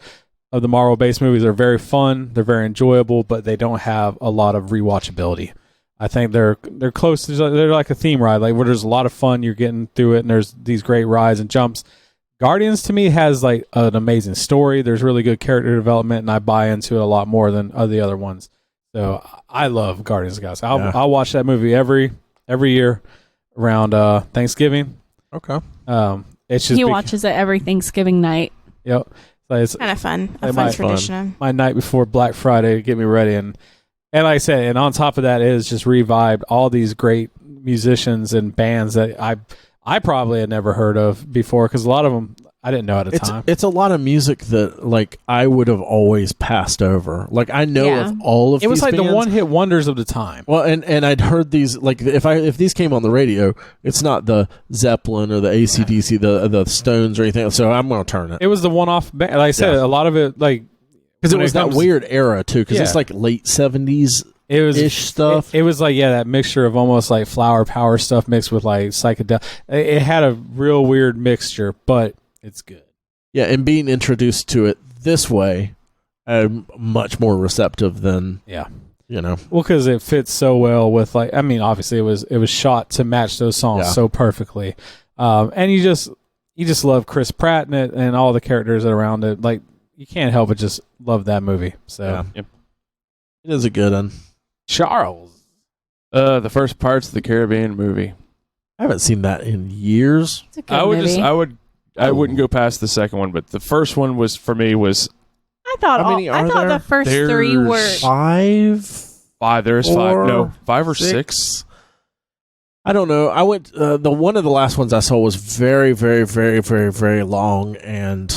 of the Marvel-based movies are very fun, they're very enjoyable, but they don't have a lot of rewatchability. I think they're close to, they're like a theme ride, like where there's a lot of fun, you're getting through it, and there's these great rides and jumps. Guardians to me has like an amazing story. There's really good character development, and I buy into it a lot more than the other ones. So I love Guardians of the Galaxy. I'll watch that movie every year around Thanksgiving. Okay. It's just He watches it every Thanksgiving night. Yep. So it's Kind of fun. A It fun might- tradition. my night before Black Friday to get me ready, and like I said, and on top of that is just revived all these great musicians and bands that I probably had never heard of before, because a lot of them I didn't know at the time. It's a lot of music that like I would have always passed over. Like I know Yeah. of all of It was these like bands. the one-hit wonders of the time. Well, and I'd heard these, like if these came on the radio, it's not the Zeppelin or the AC/DC, the Stones or anything. So I'm going to turn it It was the one-off band. Like I said, Yeah. a lot of it, like because it when was that comes- weird era too. Because Yeah. it's like late '70s it was ish stuff. It was like that mixture of almost like flower power stuff mixed with like psychedelic. It had a real weird mixture, but it's good. Yeah, and being introduced to it this way, I'm much more receptive than Yeah. Well, because it fits so well with like, I mean, obviously it was shot to match those songs Yeah. so perfectly, and you just love Chris Pratt in it and all the characters around it. Like you can't help but just love that movie. So it is a good one. Charles, The first Pirates of the Caribbean movie. I haven't seen that in years. It's a good movie. I wouldn't go past the second one, but the first one was for me was I thought How many are there? the first three were. There's 5, 5. There's 5. Four, No, 5 or 6. I don't know. I went. The one of the last ones I saw was very, very, very, very, very long, and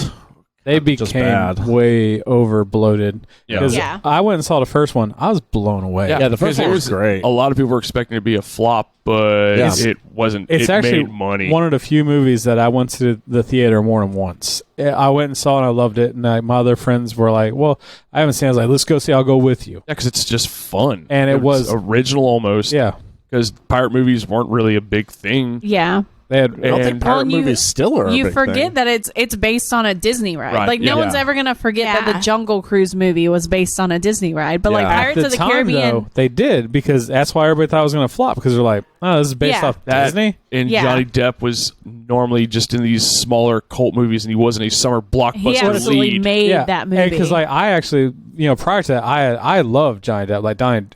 they just became bad. way over bloated. Yeah. 'Cause Yeah. I went and saw the first one. I was blown away. yeah, the first because one it was great. A lot of people were expecting it to be a flop, but Yeah. it wasn't. It's it actually made money. one of the few movies that I went to the theater more than once. I went and saw it and I loved it. And my other friends were like, well, I haven't seen it. I was like, let's go see. I'll go with you. Yeah, because it's just fun. And it was original almost. Yeah. Because pirate movies weren't really a big thing. Yeah. They had, I don't think and- pirate Well, you- movies still are. a You big forget thing. that it's based on a Disney ride. Right, Like no yeah. one's ever gonna forget that Yeah. the Jungle Cruise movie was based on a Disney ride. But like Yeah. at Pirates the of the time, Caribbean, though, they did, because that's why everybody thought it was going to flop, because they're like, oh, this is based Yeah. off That- Disney. And Yeah. Johnny Depp was normally just in these smaller cult movies, and he wasn't a summer he blockbuster absolutely lead. made that movie. Because like I actually, prior to that, I love Johnny Depp, like Donnie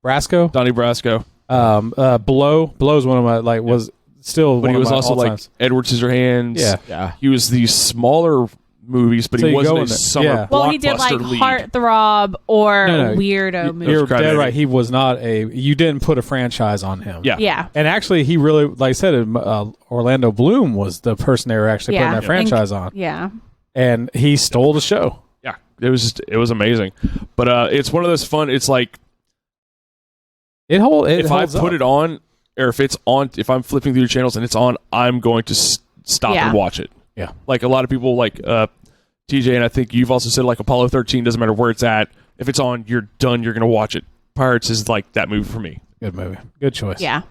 Brasco. Donnie Brasco. Blow's one of my was still But one he of was my also like all-times. Edward Scissorhands. Yeah. Yeah. He was these smaller movies, but So he you wasn't go a in there- summer yeah. blockbuster well, he did like lead. Heartthrob or No, Weirdo movie. You're Crybaby. dead right. He was not you didn't put a franchise on him. Yeah. Yeah. And actually, he really, like I said, Orlando Bloom was the person they were actually Yeah. putting that franchise on, Yeah. and he stole the show. Yeah, it was amazing. But it's one of those fun. It's like It if I holds put up. it on, or if it's on, if I'm flipping through the channels and it's on, I'm going to stop Yeah. and watch it. Yeah. Like a lot of people, like TJ, and I think you've also said like Apollo 13 doesn't matter where it's at. If it's on, you're done. You're going to watch it. Pirates is like that movie for me. Good movie. Good choice. Yeah.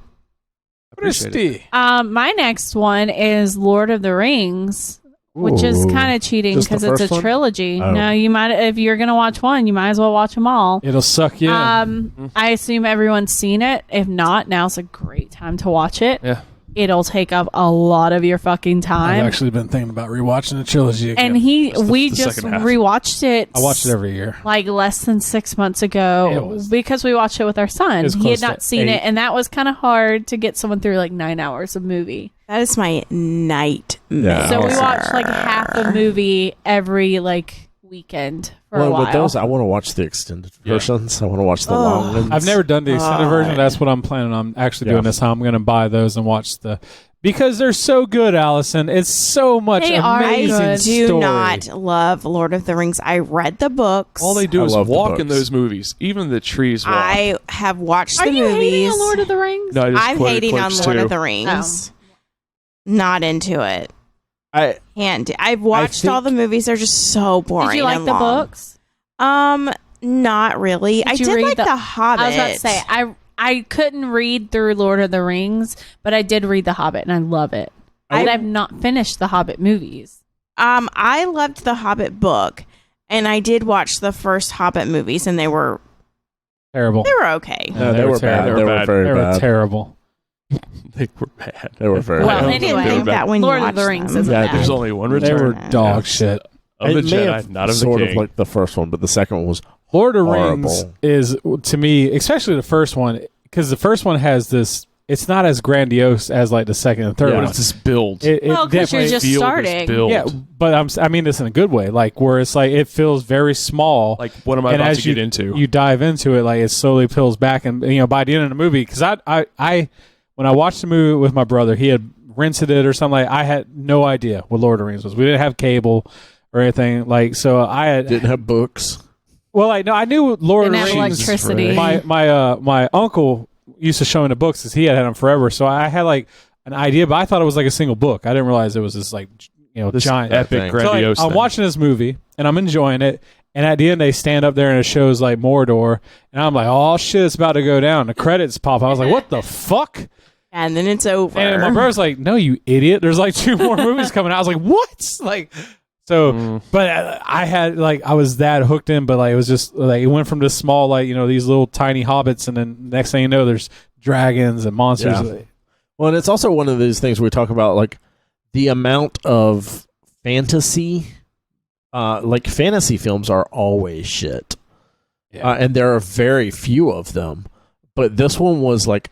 Appreciate it. Christy. My next one is Lord of the Rings, which is Ooh. kind of cheating Just the because it's first a one? trilogy. Oh. No, you might if you're gonna watch one, you might as well watch them all. It'll suck you in. I assume everyone's seen it. If not, now's a great time to watch it. Yeah. It'll take up a lot of your fucking I've time. actually been thinking about rewatching the trilogy again. And we the just second half. rewatched it. I watch it every year. like less than 6 months ago It was- because we watched it with our son. was He close had not to seen 8. it, and that was kind of hard to get someone through like 9 hours of movie. That is my nightmare. Yeah. So we watched like half the movie every like weekend for a Well, while. with those, I want to watch the extended Yeah. versions. I want to watch the long ones. I've never done the extended God. version. That's what I'm planning on actually Yeah. doing this time. I'm going to buy those and watch because they're so good, Allison. It's so much They are amazing good. I do story. not love Lord of the Rings. I read the books. All they do I is love the walk in books. those movies. Even the trees walk. I have watched Are the you movies. hating on Lord of the Rings? No, I just I'm quoted hating on Clerks Lord 2. of the Rings. Not into it. I I've watched all the movies. They're just so boring. Did you like and the long. books? Not really. I you did read like the Hobbit. I was about to say I couldn't read through Lord of the Rings, but I did read The Hobbit, and I love it. I've not finished the Hobbit movies. I loved the Hobbit book. And I did watch the first Hobbit movies, and they were Terrible. okay. No, they were bad. They were very They were bad. terrible. They were bad. They were very Well, bad. anyway, I didn't think that when you Lord of the watched Rings them. isn't Yeah, bad. There's only one They return were dog shit. of the It may Jedi, have not of the sort King. of like the first one, but the second one was Lord of the horrible. Rings is, to me, especially the first one, because the first one has this. It's not as grandiose as like the second and third Yeah. But one. it's this build. Well, because you're definitely just feel this starting. build. yeah, but I mean this in a good way, like where it's like it feels very small. Like, what am I and about as to you get into? you dive into it, like it slowly peels back, and by the end of the movie, because I when I watched the movie with my brother, he had rented it or something. Like I had no idea what Lord of the Rings was. We didn't have cable or anything. Like so, I didn't have books. well, I know I knew Lord Didn't of have the Rings. electricity. My uncle used to show me the books because he had them forever. So I had like an idea, but I thought it was like a single book. I didn't realize it was this like this giant epic, thing. So, like, grandiose I'm thing. watching this movie and I'm enjoying it. And at the end, they stand up there and it shows like Mordor, and I'm like, "Oh shit, it's about to go down." The credits pop. I was like, "What the fuck?" And then it's over. And my brother's like, "No, you idiot! There's like 2 more movies coming out." I was like, "What?" Like, so, but I had like I was that hooked in, but like it was just like it went from this small like these little tiny hobbits, and then next thing you know, there's dragons and monsters. Yeah. Well, and it's also one of these things we talk about, like the amount of fantasy. Like fantasy films are always shit, and there are very few of them. But this one was like,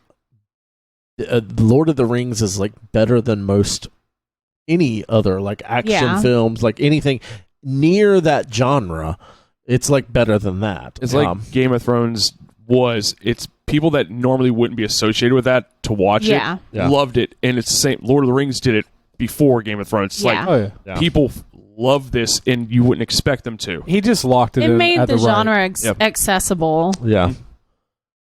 Lord of the Rings is like better than most any other like action films, like anything near that genre. It's like better than that. It's like Game of Thrones was. It's people that normally wouldn't be associated with that to watch Yeah. it loved it, and it's the same. Lord of the Rings did it before Game of Thrones. It's Yeah. Oh yeah. Yeah. people love this, and you wouldn't expect them to. He just locked it. It in made at the the right. genre Yep. accessible. yeah.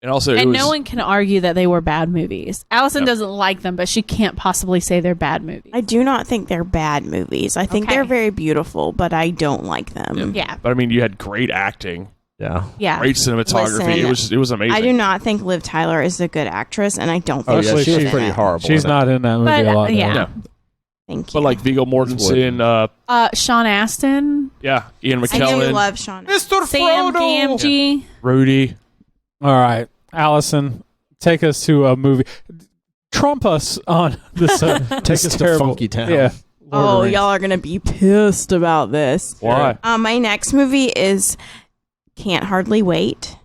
And also, And it was, no one can argue that they were bad movies. Allison doesn't like them, but she can't possibly say they're bad movies. I do not think they're bad movies. I think Okay. they're very beautiful, but I don't like them. Yeah. But I mean, you had great acting, Yeah. Yeah. great cinematography. Listen, it was amazing. I do not think Liv Tyler is a good actress, and I don't think Oh yeah, Actually, she was she's pretty in it. horrible. She's in it. not in that movie But, a lot. yeah. though. Yeah. Thank you. But like Viggo Mortensen, Sean Astin, Ian I do McKellen, love Sean. Mr. Sam Gamgee. Rudy. All right, Allison, take us to a movie. Trump us on this. Take us to terrible. Funky Town. Yeah. Lord of Oh, the Rings. y'all are gonna be pissed about this. Why? My next movie is Can't Hardly Wait.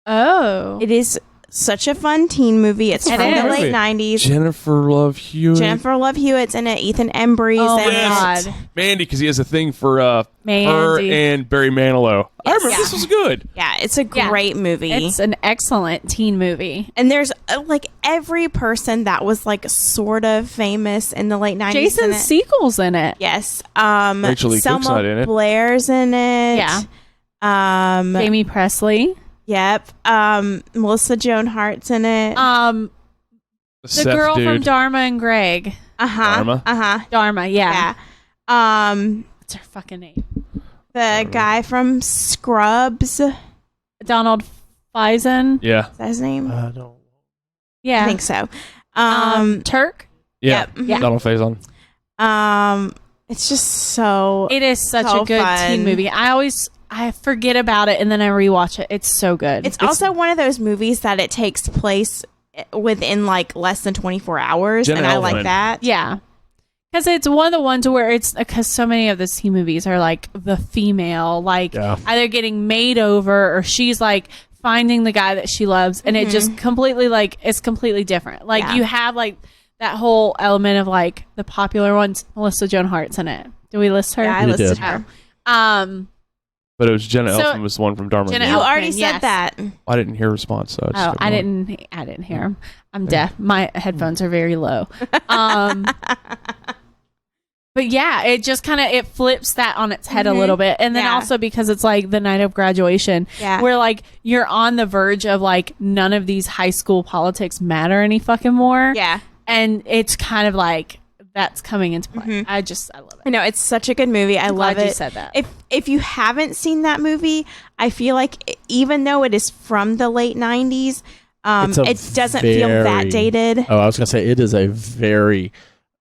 Oh. It is such a fun teen movie. It's It from the is. late 90s. Jennifer Love Hewitt. Jennifer Love Hewitt's in it. Ethan Embry's Oh in my it. God. Mandy, because he has a thing for her Mandy. and Barry Manilow. I remember Yeah. this was good. Yeah, it's a Yeah. great movie. It's an excellent teen movie. And there's like every person that was like sort of famous in the late 90s. Jason in it. Segels in it. Yes. Rachel Lee Cook's Selma not in it. Blair's in it. Yeah. Jamie. Jamie Presley. Yep. Melissa Joan Hart's in it. The Seth girl from dude. Dharma and Greg. Dharma? Dharma, yeah. Yeah. What's her fucking name? The guy from Scrubs. Is Donald Faison. Yeah. that his name? I don't. Yeah. I think so. Turk. Yeah. Yep. Yeah. Donald Faison. It's just so. It is such So a good fun. teen movie. I forget about it and then I rewatch it. It's so good. It's also one of those movies that it takes place within like less than 24 hours, Jenna and I Elfman. like that. yeah. Because it's one of the ones where because so many of the teen movies are like the female, like Yeah. either getting made over or she's like finding the guy that she loves, and it just completely like it's completely different. Like Yeah. you have like that whole element of like the popular ones. Melissa Joan Hart's in it. Do we list her? Yeah, I You listed did. her. But it was Jenna So- Elfman was the one from Dharma. Jenna and You Greg. Elfman, already said yes. that. I didn't hear a response. So I just kept I going. didn't hear him. I'm deaf. My headphones are very low. But yeah, it just kind of it flips that on its head a little bit, and then Yeah. also because it's like the night of graduation, Yeah. where like you're on the verge of like none of these high school politics matter any fucking more, Yeah. and it's kind of like that's coming into play. I love I it. know it's such a good movie. I love Glad it. you said that. If you haven't seen that movie, I feel like even though it is from the late 90s, It's a it doesn't feel that very- dated. Oh, I was gonna say it is a very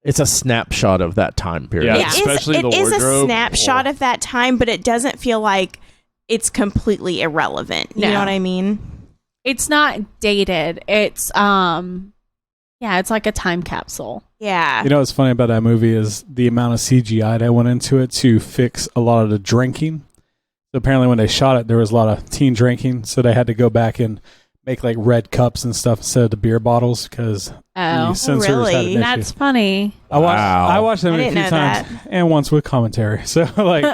it's a snapshot of that time period. Yeah. Especially the it is a wardrobe. snapshot of that time, but it doesn't feel like it's completely irrelevant. You No. know what I mean? It's not dated. It's it's like a time capsule. Yeah. You know what's funny about that movie is the amount of CGI that went into it to fix a lot of the drinking. So apparently when they shot it, there was a lot of teen drinking, so they had to go back and make like red cups and stuff instead of the beer bottles because the censors had an really? issue. That's funny. I watched that I movie a didn't few know times that. and once with commentary. So like,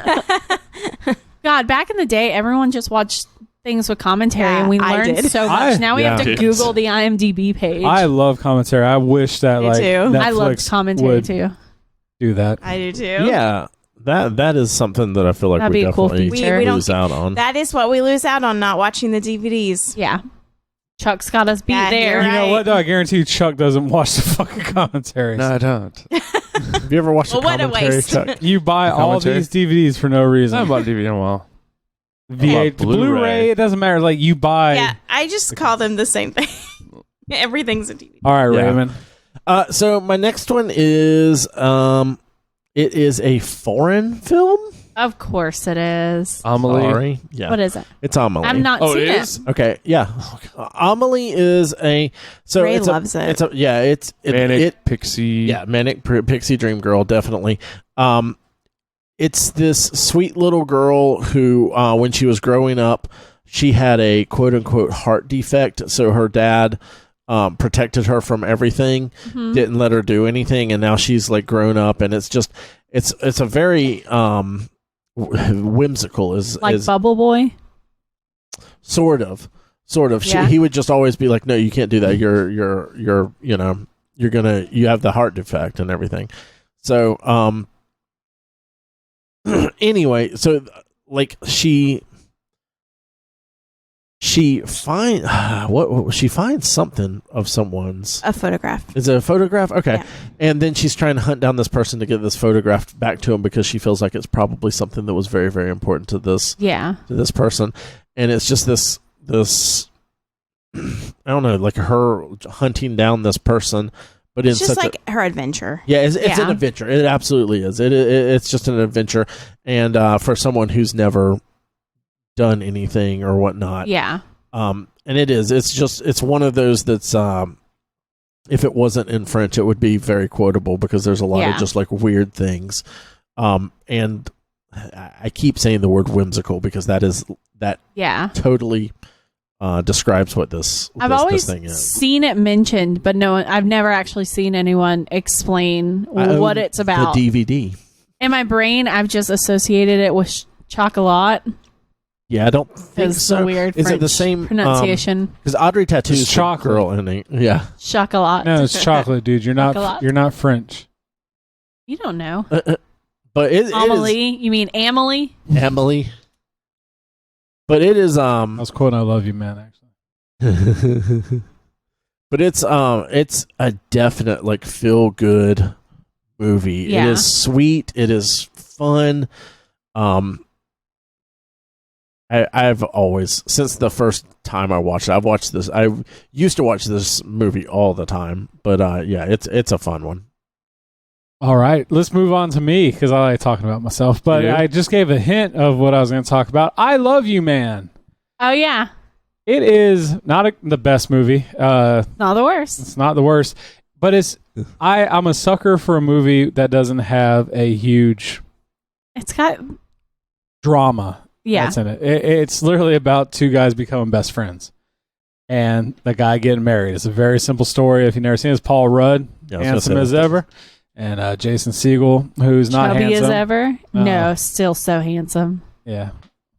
God, back in the day, everyone just watched things with commentary, Yeah, and we I learned did. so much. Now we have to Yeah. Google the IMDb page. I love commentary. I wish that Me like too. Netflix I loved commentary would too. do that. I do too. Yeah, that is something that I feel like That'd we be a cool definitely feature. We don't lose out on. That is what we lose out on not watching the DVDs. Yeah, Chuck's got us beat Yeah, there. you're You know right. what though? I guarantee you Chuck doesn't watch the fucking commentaries. No, I don't. Have you ever watched Well, a what a commentary, waste. Chuck? You buy The all commentary? these DVDs for no I reason. haven't bought a DVD in a while. VH, Blu-ray. Blu-ray, it doesn't matter. Like you buy. Yeah, I just call them the same thing. Everything's a DVD. All right, Yeah. Raymond. So my next one is it is a foreign film. Of course it is. Amelie. Sorry, yeah, What is it? it's Amelie. I've not Oh, seen it it. is? Okay, yeah, Amelie is a Ray it's loves a, it. It's a it's Manic Pixie. yeah, manic pixie dream girl, definitely. It's this sweet little girl who, when she was growing up, she had a quote unquote heart defect. So her dad protected her from everything, didn't let her do anything, and now she's like grown up, and it's just it's a very whimsical is Bubble Boy. sort of. Yeah. He would just always be like, no, you can't do that. You're you have the heart defect and everything. So anyway, so like she finds she finds something of someone's. A photograph. Is it a photograph? Okay. Yeah. And then she's trying to hunt down this person to get this photograph back to him because she feels like it's probably something that was very, very important to this person. And it's just this I don't know, like her hunting down this person, but It's in just such like her adventure. it's Yeah. an adventure. It absolutely is. It's just an adventure, and for someone who's never done anything or whatnot. Yeah. And it is. It's one of those that's if it wasn't in French, it would be very quotable because there's a lot of just like weird things. And I keep saying the word whimsical because that totally describes what this I've thing is. always seen it mentioned, but I've never actually seen anyone explain what it's about. The DVD. In my brain, I've just associated it with chocolat. Yeah, I don't think It's so. a weird Is French it the same pronunciation. Because Audrey Tattoos It's chocolate. girl in it. Yeah. Chocolat. No, it's chocolate, dude. You're not. Chocolat. You're not French. You don't know. But it Amelie. You mean Amelie? is Emily. But it is I was quoting "I love you, man." Actually, but it's a definite like feel good movie. Yeah. It is sweet. It is fun. I've always, since the first time I watched it, I've watched this. I used to watch this movie all the time, but yeah, it's a fun one. all right. Let's move on to me because I like talking about myself. But Yeah. I just gave a hint of what I was going to talk about. I love you, man. Oh, yeah. It is not the best movie. Not the worst. It's not the worst, but I'm a sucker for a movie that doesn't have a huge It's got, drama yeah. that's in it. It's literally about two guys becoming best friends and the guy getting married. It's a very simple story. If you've never seen it, it's Paul Rudd, Yeah, I was handsome gonna as say- ever, and Jason Segel, who's not Chubby handsome. as ever. No, still so handsome. Yeah.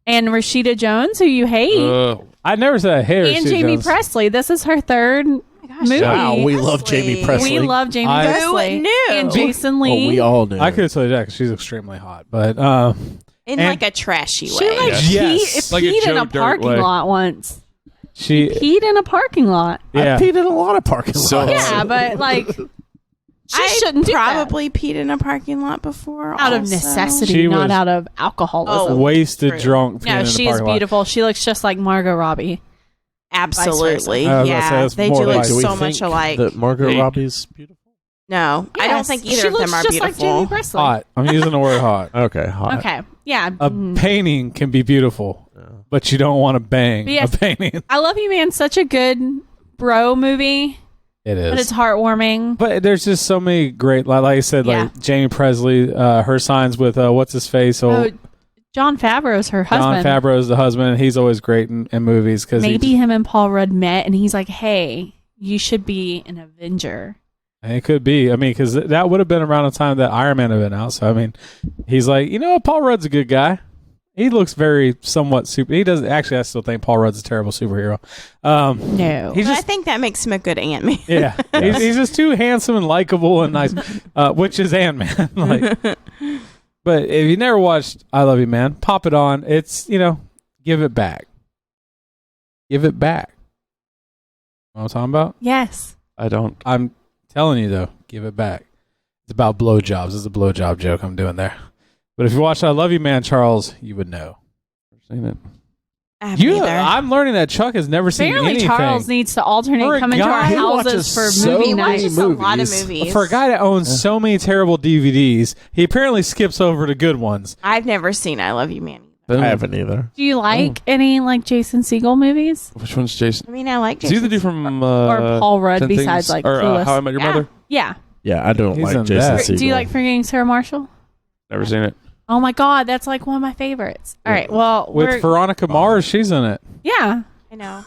And Rashida Jones, who you hate. I never said I hated And Rashida Jamie Jones. Presley. This is her third movie. Wow, we love Jamie Presley. We love Jamie I- Presley. Who knew? And Jason Oh, Lee. we all knew. I could tell you that 'cause she's extremely hot, but In And- like a trashy She way. like Yes. Like a peed in Joe a Dirt parking way. lot once. she Peed in a parking lot. yeah. I peed in a lot of parking lots. So- Yeah, but like she I shouldn't do that. probably peed in a parking lot before. Out of also. necessity, She not was- out of alcoholism. Oh, wasted True. drunk. peeing No, in the she is parking lot. beautiful. She looks just like Margot Robbie. Absolutely. I was gonna say, Yeah, that's they more do like- look Do we so think much alike. that Margot Hey. Robbie's beautiful? No, I don't think either she of them looks are just beautiful. like Jamie Breslin. Hot. I'm using the word hot. Okay, hot. Okay, yeah. A painting can be beautiful, but you don't want to bang Yes. a painting. I Love You Man, such a good bro movie, It is. but it's heartwarming. But there's just so many great, like I said, Yeah. like Jamie Presley, her signs with what's his face? Oh, John Favreau's her husband. John Favreau's the husband, and he's always great in movies because Maybe him and Paul Rudd met, and he's like, "Hey, you should be an Avenger." it could be. I mean, because that would have been around the time that Iron Man had been out. So I mean, he's like, you know what, Paul Rudd's a good guy. He looks very somewhat super. He doesn't actually. I still think Paul Rudd's a terrible superhero. No, He's But I just think that makes him a good Ant-Man. yeah. He's just too handsome and likable and nice, which is Ant-Man. Like, but if you never watched I Love You Man, pop it on. It's give it back. Give it back. You know what I'm talking about? yes. I don't. I'm telling you though, give it back. It's about blowjobs. It's a blowjob joke I'm doing there. But if you watch I Love You Man, Charles, you would know. Seen it. I haven't either. I'm learning that Chuck has never seen Apparently, anything. Charles needs to alternate For a come into our guy who houses watches for so movie He many night. watches a lot of movies. movies. For a guy that owns so many terrible DVDs, he apparently skips over the good ones. I've never seen I Love You Man. Boom. I haven't either. Do you like any like Jason Segel movies Which one's Jason? I mean, I like Is he Jason. the dude from or Paul Rudd 10 besides Things- like or Clueless? How I Met Your Yeah. Mother? Yeah. Yeah, I don't He's like in Jason that. Segel. Do you like Forgetting Sarah Marshall? Never seen it. Oh my God, that's like one of my favorites. All right, well, With Veronica Mars, she's in it. yeah. I know.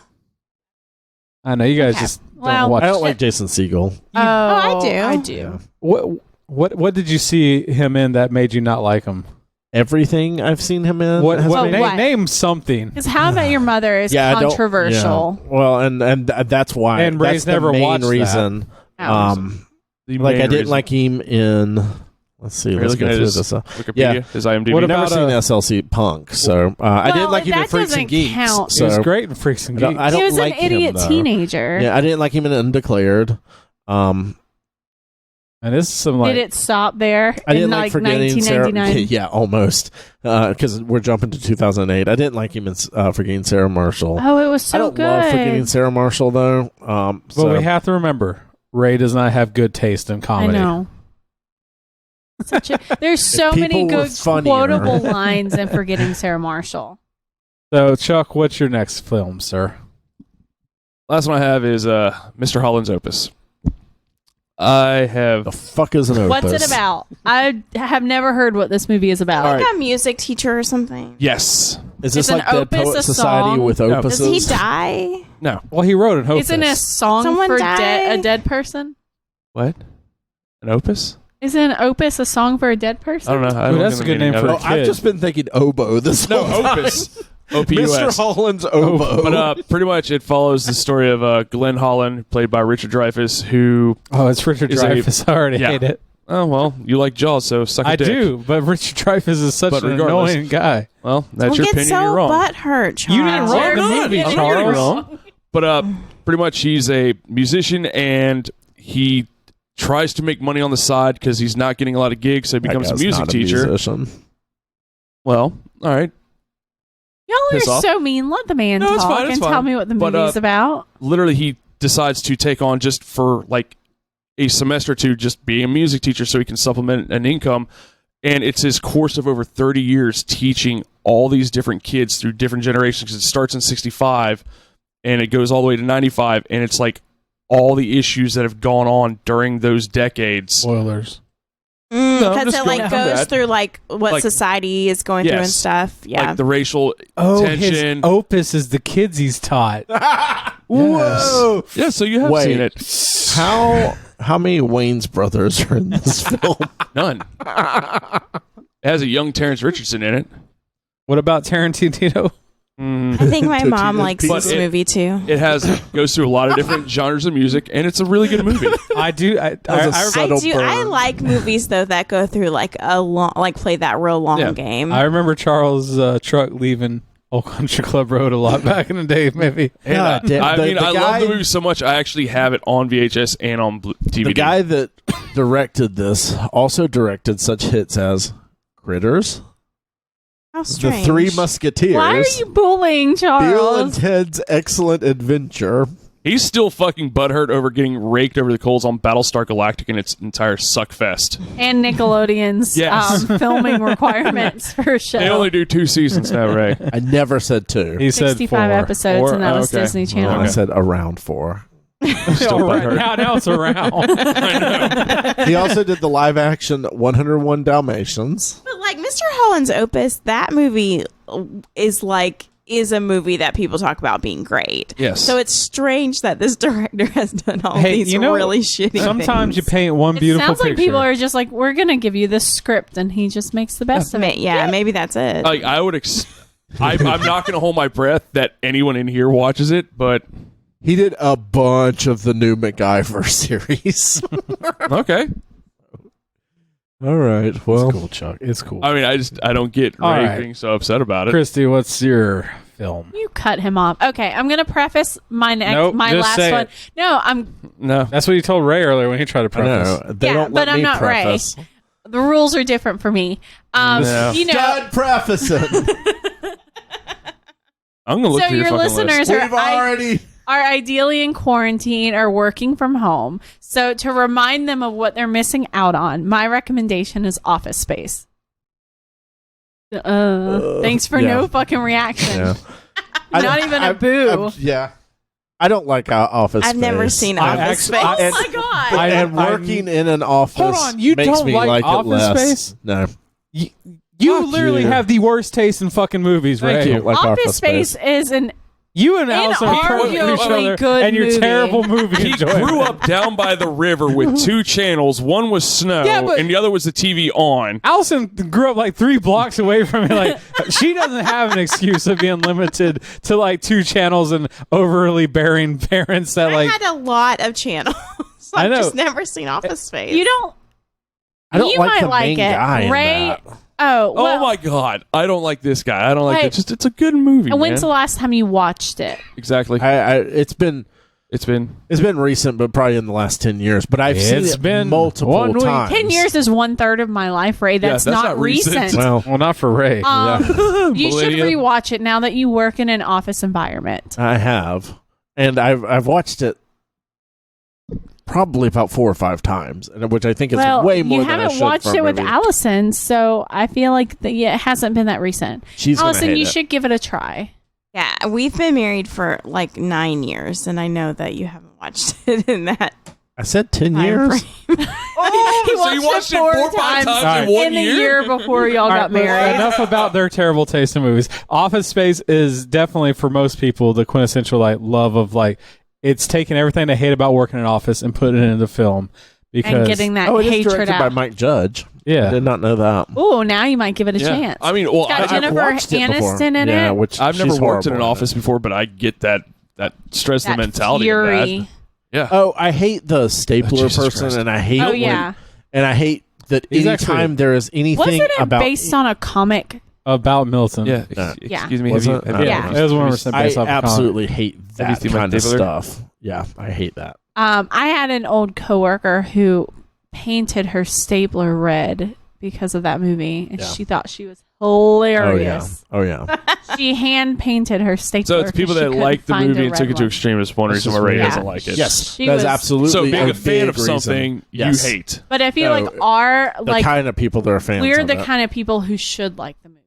I know you guys Okay. just Well, don't watch. I don't like Jason Segel. I do. I do. What did you see him in that made you not like him? Everything I've seen him in. What, has what, been- name, what? name something. Because How About Your Mother is I don't- controversial. yeah. Well, and that's why. And Ray's that's the never main watched that. reason. The Like main I didn't reason. like him in. Let's see. Are you Let's looking go at through his this. Wikipedia, Yeah. his IMDb. What I've never about, seen SLC Punk, so I didn't Well, like him in that Freaks doesn't and Geeks. count. He was So great in Freaks and I don't- Geeks. I don't He was like an idiot him, though. teenager. Yeah, I didn't like him in Undeclared. And this is some like Did it stop there I didn't in like like Forgetting Sarah. 1999? Yeah, almost. Because we're jumping to 2008. I didn't like him in Forgetting Sarah Marshall. Oh, it was so I don't good. love Forgetting Sarah Marshall though. But So we have to remember, Ray does not have good taste in I comedy. know. There's so many people were good funnier. quotable lines in Forgetting Sarah Marshall. So, Chuck, what's your next film, sir? Last one I have is Mr. Holland's Opus. I have the fuck is an opus? What's it about? I have never heard what this movie is about. All right. Like a music teacher or something. yes. Is this Is an like Dead opus Poet a Society song? with No. opuses? Does he die? No. Well, he wrote it. Isn't a song Someone for die? a dead person? What? An opus? Isn't opus a song for a dead person? I don't know. I Ooh, don't that's know a the good meaning name of for it. a kid. I've just been thinking oboe this No, whole time. opus. OPUS. Mr. Holland's oboe. But pretty much it follows the story of Glenn Holland, played by Richard Dreyfuss, who... Oh, it's Richard Is a- Dreyfuss. I already Yeah. hate it. Oh, well, you like Jaws, so suck a I dick. do, but Richard Dreyfuss is such But an regardless- annoying guy. Well, that's Don't your get opinion. so You're wrong. butthurt, Charles. You didn't write the You're movie, not. Charles. wrong. But pretty much he's a musician, and he tries to make money on the side because he's not getting a lot of gigs, so he That becomes a guy's music not teacher. musician. Well, all right. Y'all Piss are off. so mean. Let the man No, it's talk fine, it's and fine. tell me what the But, movie's about. Literally, he decides to take on just for like a semester to just be a music teacher so he can supplement an income. And it's his course of over 30 years teaching all these different kids through different generations. It starts in 65 and it goes all the way to 95. And it's like all the issues that have gone on during those decades. Spoilers. I'm Because just it going like from goes that. through like what Like- society is going through and Yes. stuff. Yeah. Like the racial Oh, tension. his opus is the kids he's taught. Whoa! Yeah, so you have Wait. seen it. How many Wayne's brothers are in this film? None. It has a young Terrence Richardson in it. What about Tarantino? I think my mom likes But this it- movie too. It goes through a lot of different genres of music, and it's a really good movie. I do. I subtle burn. I like movies though that go through like a long, like play that real long Yeah. game. I remember Charles' truck leaving Old Country Club Road a lot back in the day, maybe. And God damn, I the- mean, the I guy- love the movie so much. I actually have it on VHS and on DVD. The guy that directed this also directed such hits as Critters, How The strange. Three Musketeers, Why are you bullying Bill and Charles? Ted's Excellent Adventure, He's still fucking butthurt over getting raked over the coals on Battlestar Galactica and its entire suck fest. And Nickelodeon's Yes. Filming requirements for a show. They only do 2 seasons now, Ray. I never said 2. He said 65 4. episodes, Four? and that was Okay. Disney Channel. I said around 4. All right, now it's around. He also did the live action 101 Dalmatians. But like Mr. Holland's Opus, that movie is a movie that people talk about being great. Yes. So it's strange that this director has done all Hey, these you know, really shitty Sometimes you things. paint one It beautiful sounds like picture. people are just like, we're going to give you this script, and he just makes the best of it. Yeah, maybe that's it. Like I would, I'm not going to hold my breath that anyone in here watches it, but He did a bunch of the new MacGyver series. okay. All right. It's Well, cool, Chuck. It's cool. I mean, I don't get All Ray right. being so upset about it. Christy, what's your film? You cut him off. Okay, I'm going to preface my Nope, my just last say one. it. No, I'm No, That's what you told Ray earlier when he tried to I preface. know. They Yeah, don't but let I'm me not Ray. preface. the rules are different for me. No. You know, Done prefacing. I'm gonna look so through your your fucking listeners list. We've already. are ideally in quarantine or working from home. So to remind them of what they're missing out on, my recommendation is Office Space. Thanks for yeah. no fucking reaction. Yeah. Not even a boo. Yeah. I don't like Office I've Space. never seen I Office actually- Space. Oh my god! And working in an office Hold on, you makes don't me like it Office less. Space? No. You Fuck literally you. have the worst taste in fucking movies, Thank Ray. you. Like Office Space is an You and Allison are perfect for each arguably other, good and your movie. terrible movie He enjoyment. grew up down by the river with 2 channels. One was snow, Yeah, but- and the other was the TV on. Allison grew up like 3 blocks away from me. Like she doesn't have an excuse of being limited to like 2 channels and overly bearing parents that I like. had a lot of channels. I I've know. just never seen Office Space. you don't. I don't you like might the like main it. guy in Ray. that. Oh, well, Oh my god, I don't like this guy. I don't like Wait. it. Just it's a good movie. and when's man. the last time you watched it? Exactly. It's been It's been recent, but probably in the last 10 years. But I've seen It's it been multiple 1 week. times. 10 years is 1/3 of my life, Ray. That's, that's not, not recent. recent. Well, Well, not for Ray. You should Millennium. rewatch it now that you work in an office environment. I have, and I've watched it probably about 4 or 5 times, which I think is Well, way more you than I haven't should watched for a it with movie. Allison, so I feel like it hasn't been that recent. She's gonna Allison, hate you it. should give it a try. Yeah, we've been married for like 9 years, and I know that you haven't watched it in that I said 10 time years. frame. He so you watched it 4 or 5 times All in right. 1 in the year? year before y'all All got right, married. enough about their terrible taste in movies. Office Space is definitely for most people the quintessential like love of like it's taking everything they hate about working in an office and putting it into film because And getting that Oh, it is hatred directed out. by Mike Judge. I yeah. did not know that. Ooh, now you might give it a Yeah. chance. I mean, well, It's got I've Jennifer watched it before. Aniston in Yeah, it. which never she's worked in an horrible office before, but I get that stress That the mentality fury. of that. Yeah. Oh, I hate the stapler Jesus person, Christ. and I hate Oh when- yeah. and I hate that He's anytime actually- there is anything Wasn't it about based on a comic? About Milton. Yeah. No. Yeah. Excuse me. Was Have you, it? have No. you- Yeah. It was 100% I based off of comic. absolutely hate Have that you seen kind my of David? stuff. Yeah, I hate that. I had an old coworker who painted her stapler red because of that movie, and Yeah. she thought she was hilarious. Oh yeah. She hand painted her stapler. So it's people 'cause she that couldn't like the find movie a and took red it to one. extreme is one That's reason just why Ray weird. doesn't Yeah. like it. Yes, She that is was- absolutely So being a fan big of reason. something Yes. you hate. But I feel No, like our The like kind of people that are fans. we're of the it. kind of people who should like the movie.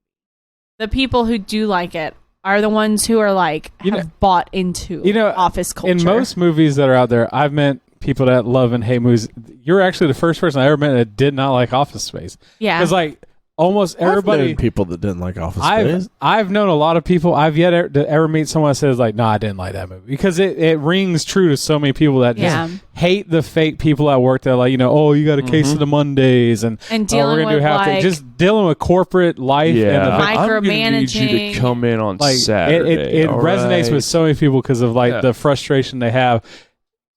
The people who do like it are the ones who are like You have know- bought into office culture. In most movies that are out there, I've met people that love and hate movies. You're actually the first person I ever met that did not like Office Space. yeah, Because like almost I've everybody, known people that didn't like Office Space. I've known a lot of people. I've yet to ever meet someone that says like, "No, I didn't like that movie," because it rings true to so many people that just Yeah. hate the fake people at work that like oh you got a case of the Mondays and and we're dealing gonna with do half like just dealing with corporate life and the I'm gonna need you to micromanaging. come in on like Saturday. it all resonates right? with so many people because of like Yeah. the frustration they have.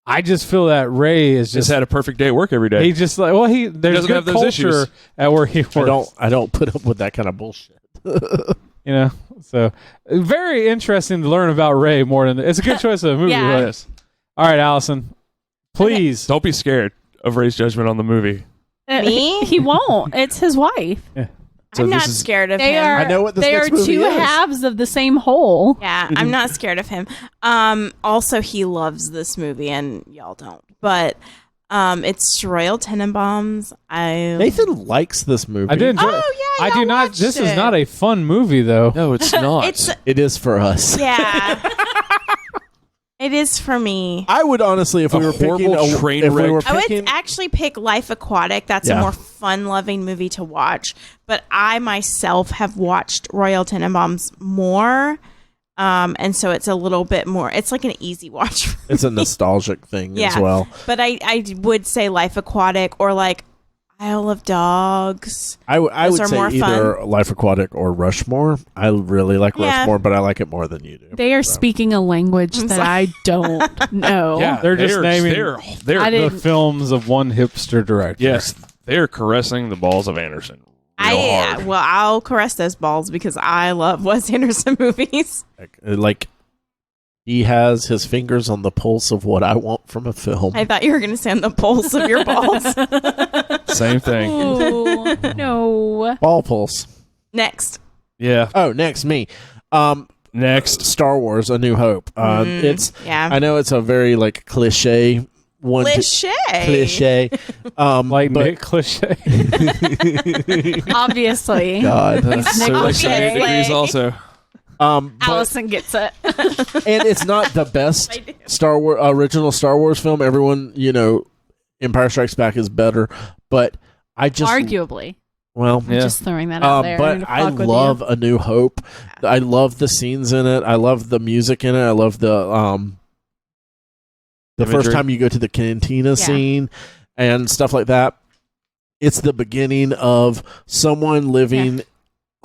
I just feel that Ray is Just just had a perfect day at work every day. he just like there's doesn't good have those culture issues. at where he works. I don't put up with that kind of bullshit. You know, so very interesting to learn about Ray more than it's a good choice of a movie. Yeah. but- Yes. All right, Allison, please. Don't be scared of Ray's judgment on the movie. Me? He won't. It's his wife. I'm not scared of him. I know what this They next are movie two is. halves of the same whole. Yeah, I'm not scared of him. Also, he loves this movie, and y'all don't. But it's Royal Tenenbaums. Nathan likes this movie. I did enjoy it. Oh, yeah, I do y'all not. watched This is it. not a fun movie, though. No, it's not. It is for us. Yeah. It is for me. I would honestly, if we were picking horrible train if we wreck. were I would picking, actually pick Life Aquatic. That's a Yeah. more fun-loving movie to watch. But I myself have watched Royal Tenenbaums more. And so it's a little bit more, it's like an easy watch for it's a me. nostalgic thing as Yeah. well. But I would say Life Aquatic or like Isle of Dogs. I Those would are say more either Life Aquatic or Rushmore. I really like Yeah. Rushmore, but I like it more than you do. They are speaking a language I'm that sorry. I don't know. Yeah, They're just naming They're I the didn't- films of one hipster director. yes, they're caressing the balls of Anderson. Real hard. Well, I'll caress those balls because I love Wes Anderson movies. Like he has his fingers on the pulse of what I want from a film. I thought you were going to say on the pulse of your balls. Same thing. Ooh, no. Ball pulse. Next. Yeah. Oh, next me. Next. Star Wars: A New Hope. It's. Yeah. I know it's a very like cliche one. Cliche. Like but Nick Cliche. Obviously. God. So Nick like 70 Cliche. degrees also. But, Allison gets it. and it's not the best I do. original Star Wars film. Everyone, Empire Strikes Back is better, but I just Arguably. well, Yeah. Just throwing that out there. but to I fuck with love you. A New Hope. I love the scenes in it. I love the music in it. I love the first Imagery. time you go to the cantina scene and stuff like that. It's the beginning of someone living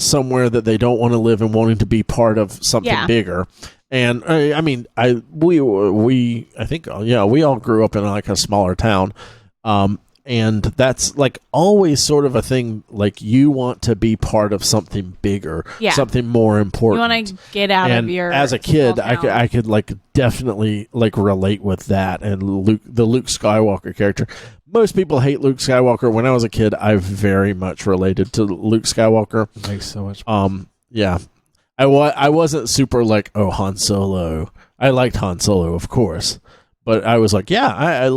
somewhere that they don't want to live and wanting to be part of something bigger. And I mean, we all grew up in like a smaller town. And that's like always sort of a thing, like you want to be part of something bigger, something more You important. want to get out And of your. as a kid, small town. I could like definitely like relate with that. And the Luke Skywalker character. Most people hate Luke Skywalker. When I was a kid, I very much related to Luke Skywalker. Makes so much. Yeah. I wasn't super like, oh, Han Solo. I liked Han Solo, of course. But I was like, I'm a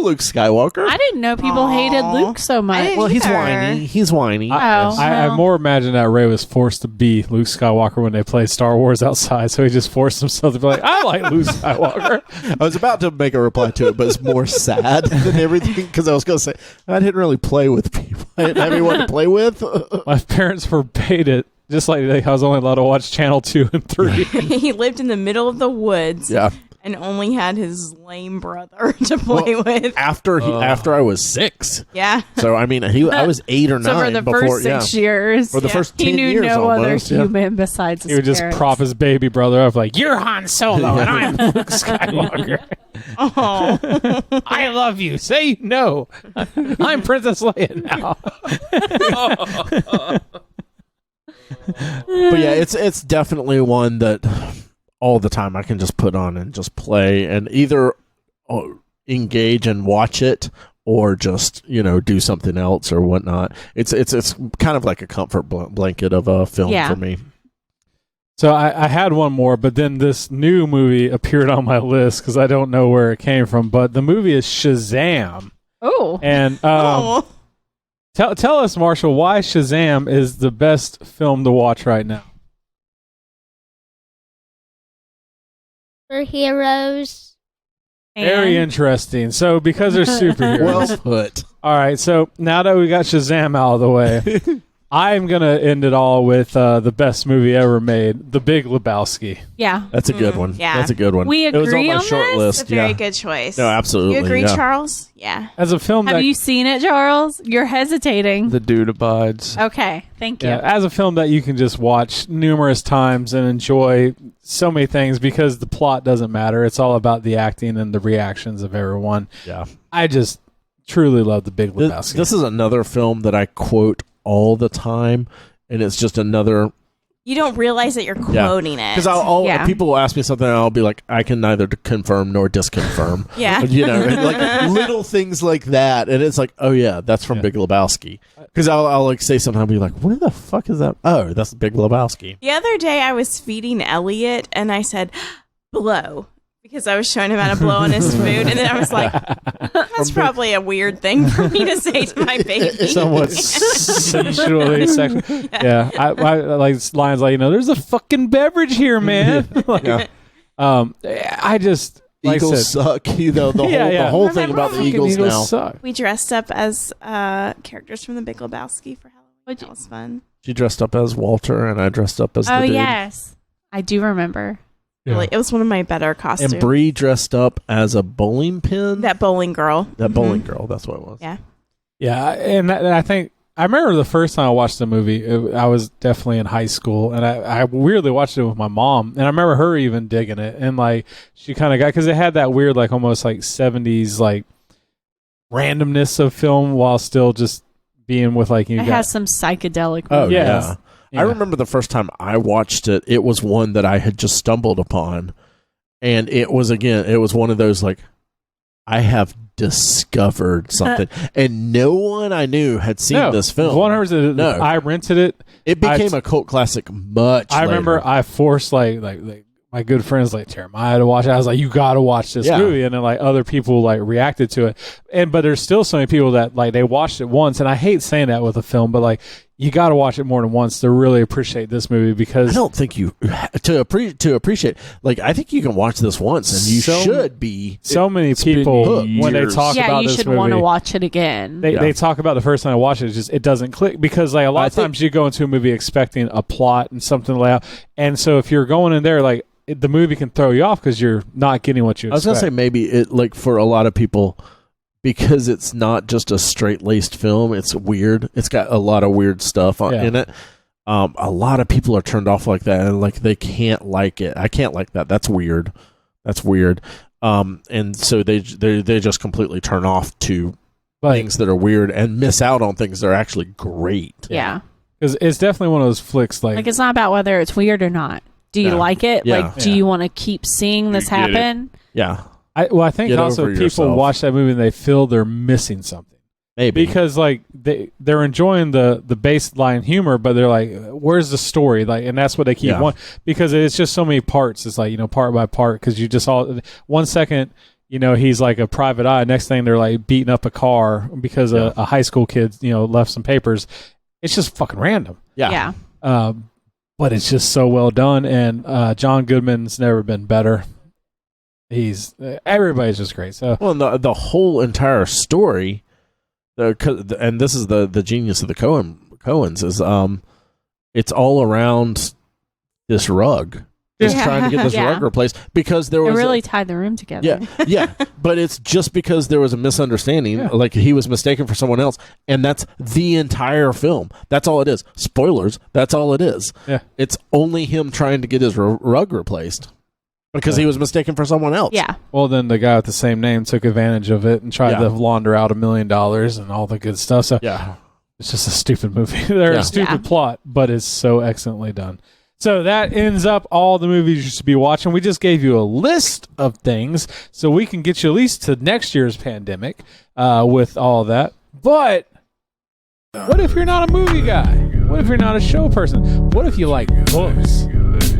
Luke Skywalker. I didn't know people hated Luke so much. didn't Well, he's either. whiny. He's whiny. I more imagine that Ray was forced to be Luke Skywalker when they played Star Wars outside, so he just forced himself to be like, I like Luke Skywalker. I was about to make a reply to it, but it's more sad than everything because I was going to say I didn't really play with people. I didn't have anyone to play with. My parents forbade it, just like I was only allowed to watch Channel 2 and 3. He lived in the middle of the woods Yeah. and only had his lame brother to play with. After I was 6. Yeah. So I mean, I was 8 or 9 So for the before. first 6 years, For the first 10 he knew years no almost, other human besides his He would just parents. prop his baby brother up like, you're Han Solo and I'm Luke Skywalker. Oh. I love you. Say no. I'm Princess Leia now. But yeah, it's definitely one that all the time I can just put on and just play and either engage and watch it or just do something else or whatnot. It's kind of like a comfort blanket of a film for me. So I had one more, but then this new movie appeared on my list because I don't know where it came from. But the movie is Shazam. Oh. And Oh. tell us, Marshall, why Shazam is the best film to watch right now. For heroes. Very interesting. So because they're superheroes. Well put. All right, so now that we got Shazam out of the way, I'm going to end it all with the best movie ever made, The Big Lebowski. Yeah. That's a good one. yeah. That's a good one. We It was on agree my on short this? list. It's a very Yeah. good choice. No, absolutely. You agree, yeah. Charles? Yeah. As a film Have that you seen it, Charles? You're hesitating. The dude abides. Okay. Thank you. as a film that you can just watch numerous times and enjoy so many things because the plot doesn't matter. It's all about the acting and the reactions of everyone. Yeah. I just truly love The Big This, Lebowski. this is another film that I quote all the time, and it's just another You don't realize that you're quoting it. Because people will ask me something, and I'll be like, I can neither confirm nor disconfirm. Yeah. Like little things like that, and it's like, oh yeah, that's from Big Lebowski. Because I'll like say something, I'll be like, what the fuck is that? Oh, that's Big Lebowski. The other day, I was feeding Elliot, and I said, blow. Because I was showing him how to blow on his food, and then I was like, that's probably a weird thing for me to say to my baby. Somewhat sensually sexual. Yeah. I like lines like, there's a fucking beverage here, man. I just... Like Eagles suck. The whole thing about the Eagles now. Suck. We dressed up as characters from the Big Lebowski for Halloween. That was fun. She dressed up as Walter, and I dressed up as the dude. Yes. I do remember. Really, it was one of my better costumes. And Bree dressed up as a bowling pin. That bowling girl. Bowling girl. That's what it was. Yeah. Yeah, and I think I remember the first time I watched the movie. I was definitely in high school, and I weirdly watched it with my mom, and I remember her even digging it, and like she kind of got because it had that weird like almost like 70s like randomness of film while still just being with like it has some psychedelic. Oh yeah. I remember the first time I watched it, it was one that I had just stumbled upon. And it was one of those like, I have discovered something. And no one I knew had seen this film. I rented it. It became a cult classic much later. Remember I forced like my good friends like Jeremiah to watch it. I was like, you got to watch this movie. And then like other people like reacted to it. But there's still so many people that like they watched it once. And I hate saying that with a film, but like, you got to watch it more than once to really appreciate this movie because I don't think you to appreciate. Like I think you can watch this once and you should be. So many people when they talk about you this should movie, want to watch it again. They talk about the first time I watch it, it doesn't click because like a lot of times you go into a movie expecting a plot and something to lay out, and so if you're going in there like the movie can throw you off because you're not getting what you expect. I was gonna say maybe it like for a lot of people. Because it's not just a straight-laced film, it's weird. It's got a lot of weird stuff in it. A lot of people are turned off like that, and like they can't like it. I can't like that. That's weird. And so they just completely turn off to things that are weird and miss out on things that are actually great. Yeah, because it's definitely one of those flicks. Like it's not about whether it's weird or not. Do you like it? Yeah. Like, do you want to keep seeing this happen? Yeah. I think also people watch that movie and they feel they're missing something. Maybe. Because like they're enjoying the baseline humor, but they're like, where's the story? Like, and that's what they keep wanting because it's just so many parts. It's like, part by part because you just all 1 second, he's like a private eye. Next thing they're like beating up a car because a high school kid, left some papers. It's just fucking random. Yeah. But it's just so well done. And John Goodman's never been better. Everybody's just great. So the whole entire story, and this is the genius of the Coens is it's all around this rug. Just trying to get this rug replaced because there was really tied the room together. Yeah, but it's just because there was a misunderstanding, like he was mistaken for someone else, and that's the entire film. That's all it is. Spoilers. That's all it is. Yeah, it's only him trying to get his rug replaced. Because he was mistaken for someone else. Yeah. Well, then the guy with the same name took advantage of it and tried to launder out $1 million and all the good stuff. So it's just a stupid movie. They're a stupid plot, but it's so excellently done. So that ends up all the movies you should be watching. We just gave you a list of things so we can get you at least to next year's pandemic with all of that. But what if you're not a movie guy? What if you're not a show person? What if you like books?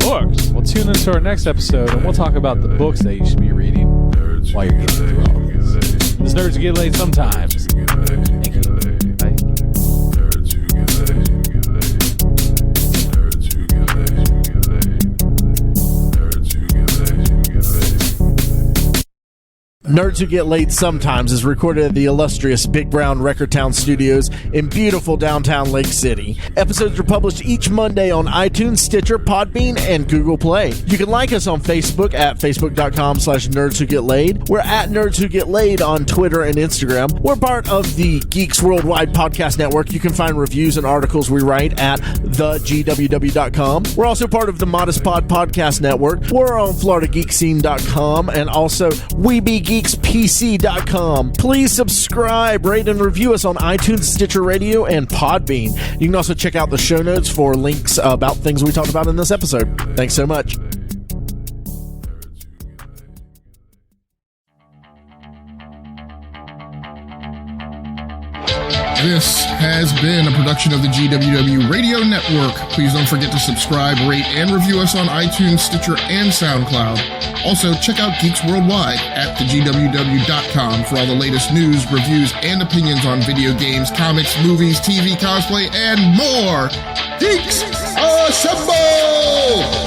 Well, tune into our next episode, and we'll talk about the books that you should be reading while you're getting through all of this. This Nerds Get Laid Sometimes. Thank you. Bye. Nerds Who Get Laid Sometimes is recorded at the illustrious Big Brown Record Town Studios in beautiful downtown Lake City. Episodes are published each Monday on iTunes, Stitcher, Podbean, and Google Play. You can like us on Facebook at facebook.com/Nerds Who Get Laid. We're at Nerds Who Get Laid on Twitter and Instagram. We're part of the Geeks World Wide podcast network. You can find reviews and articles we write at thegww.com. We're also part of the Modest Pod podcast network. We're on FloridaGeekscene.com and also We Be Geeks GeeksPC.com. Please subscribe, rate, and review us on iTunes, Stitcher Radio, and Podbean. You can also check out the show notes for links about things we talked about in this episode. Thanks so much. This has been a production of the GWW Radio Network. Please don't forget to subscribe, rate, and review us on iTunes, Stitcher, and SoundCloud. Also, check out Geeks World Wide at thegww.com for all the latest news, reviews, and opinions on video games, comics, movies, TV, cosplay, and more. Geeks Assemble!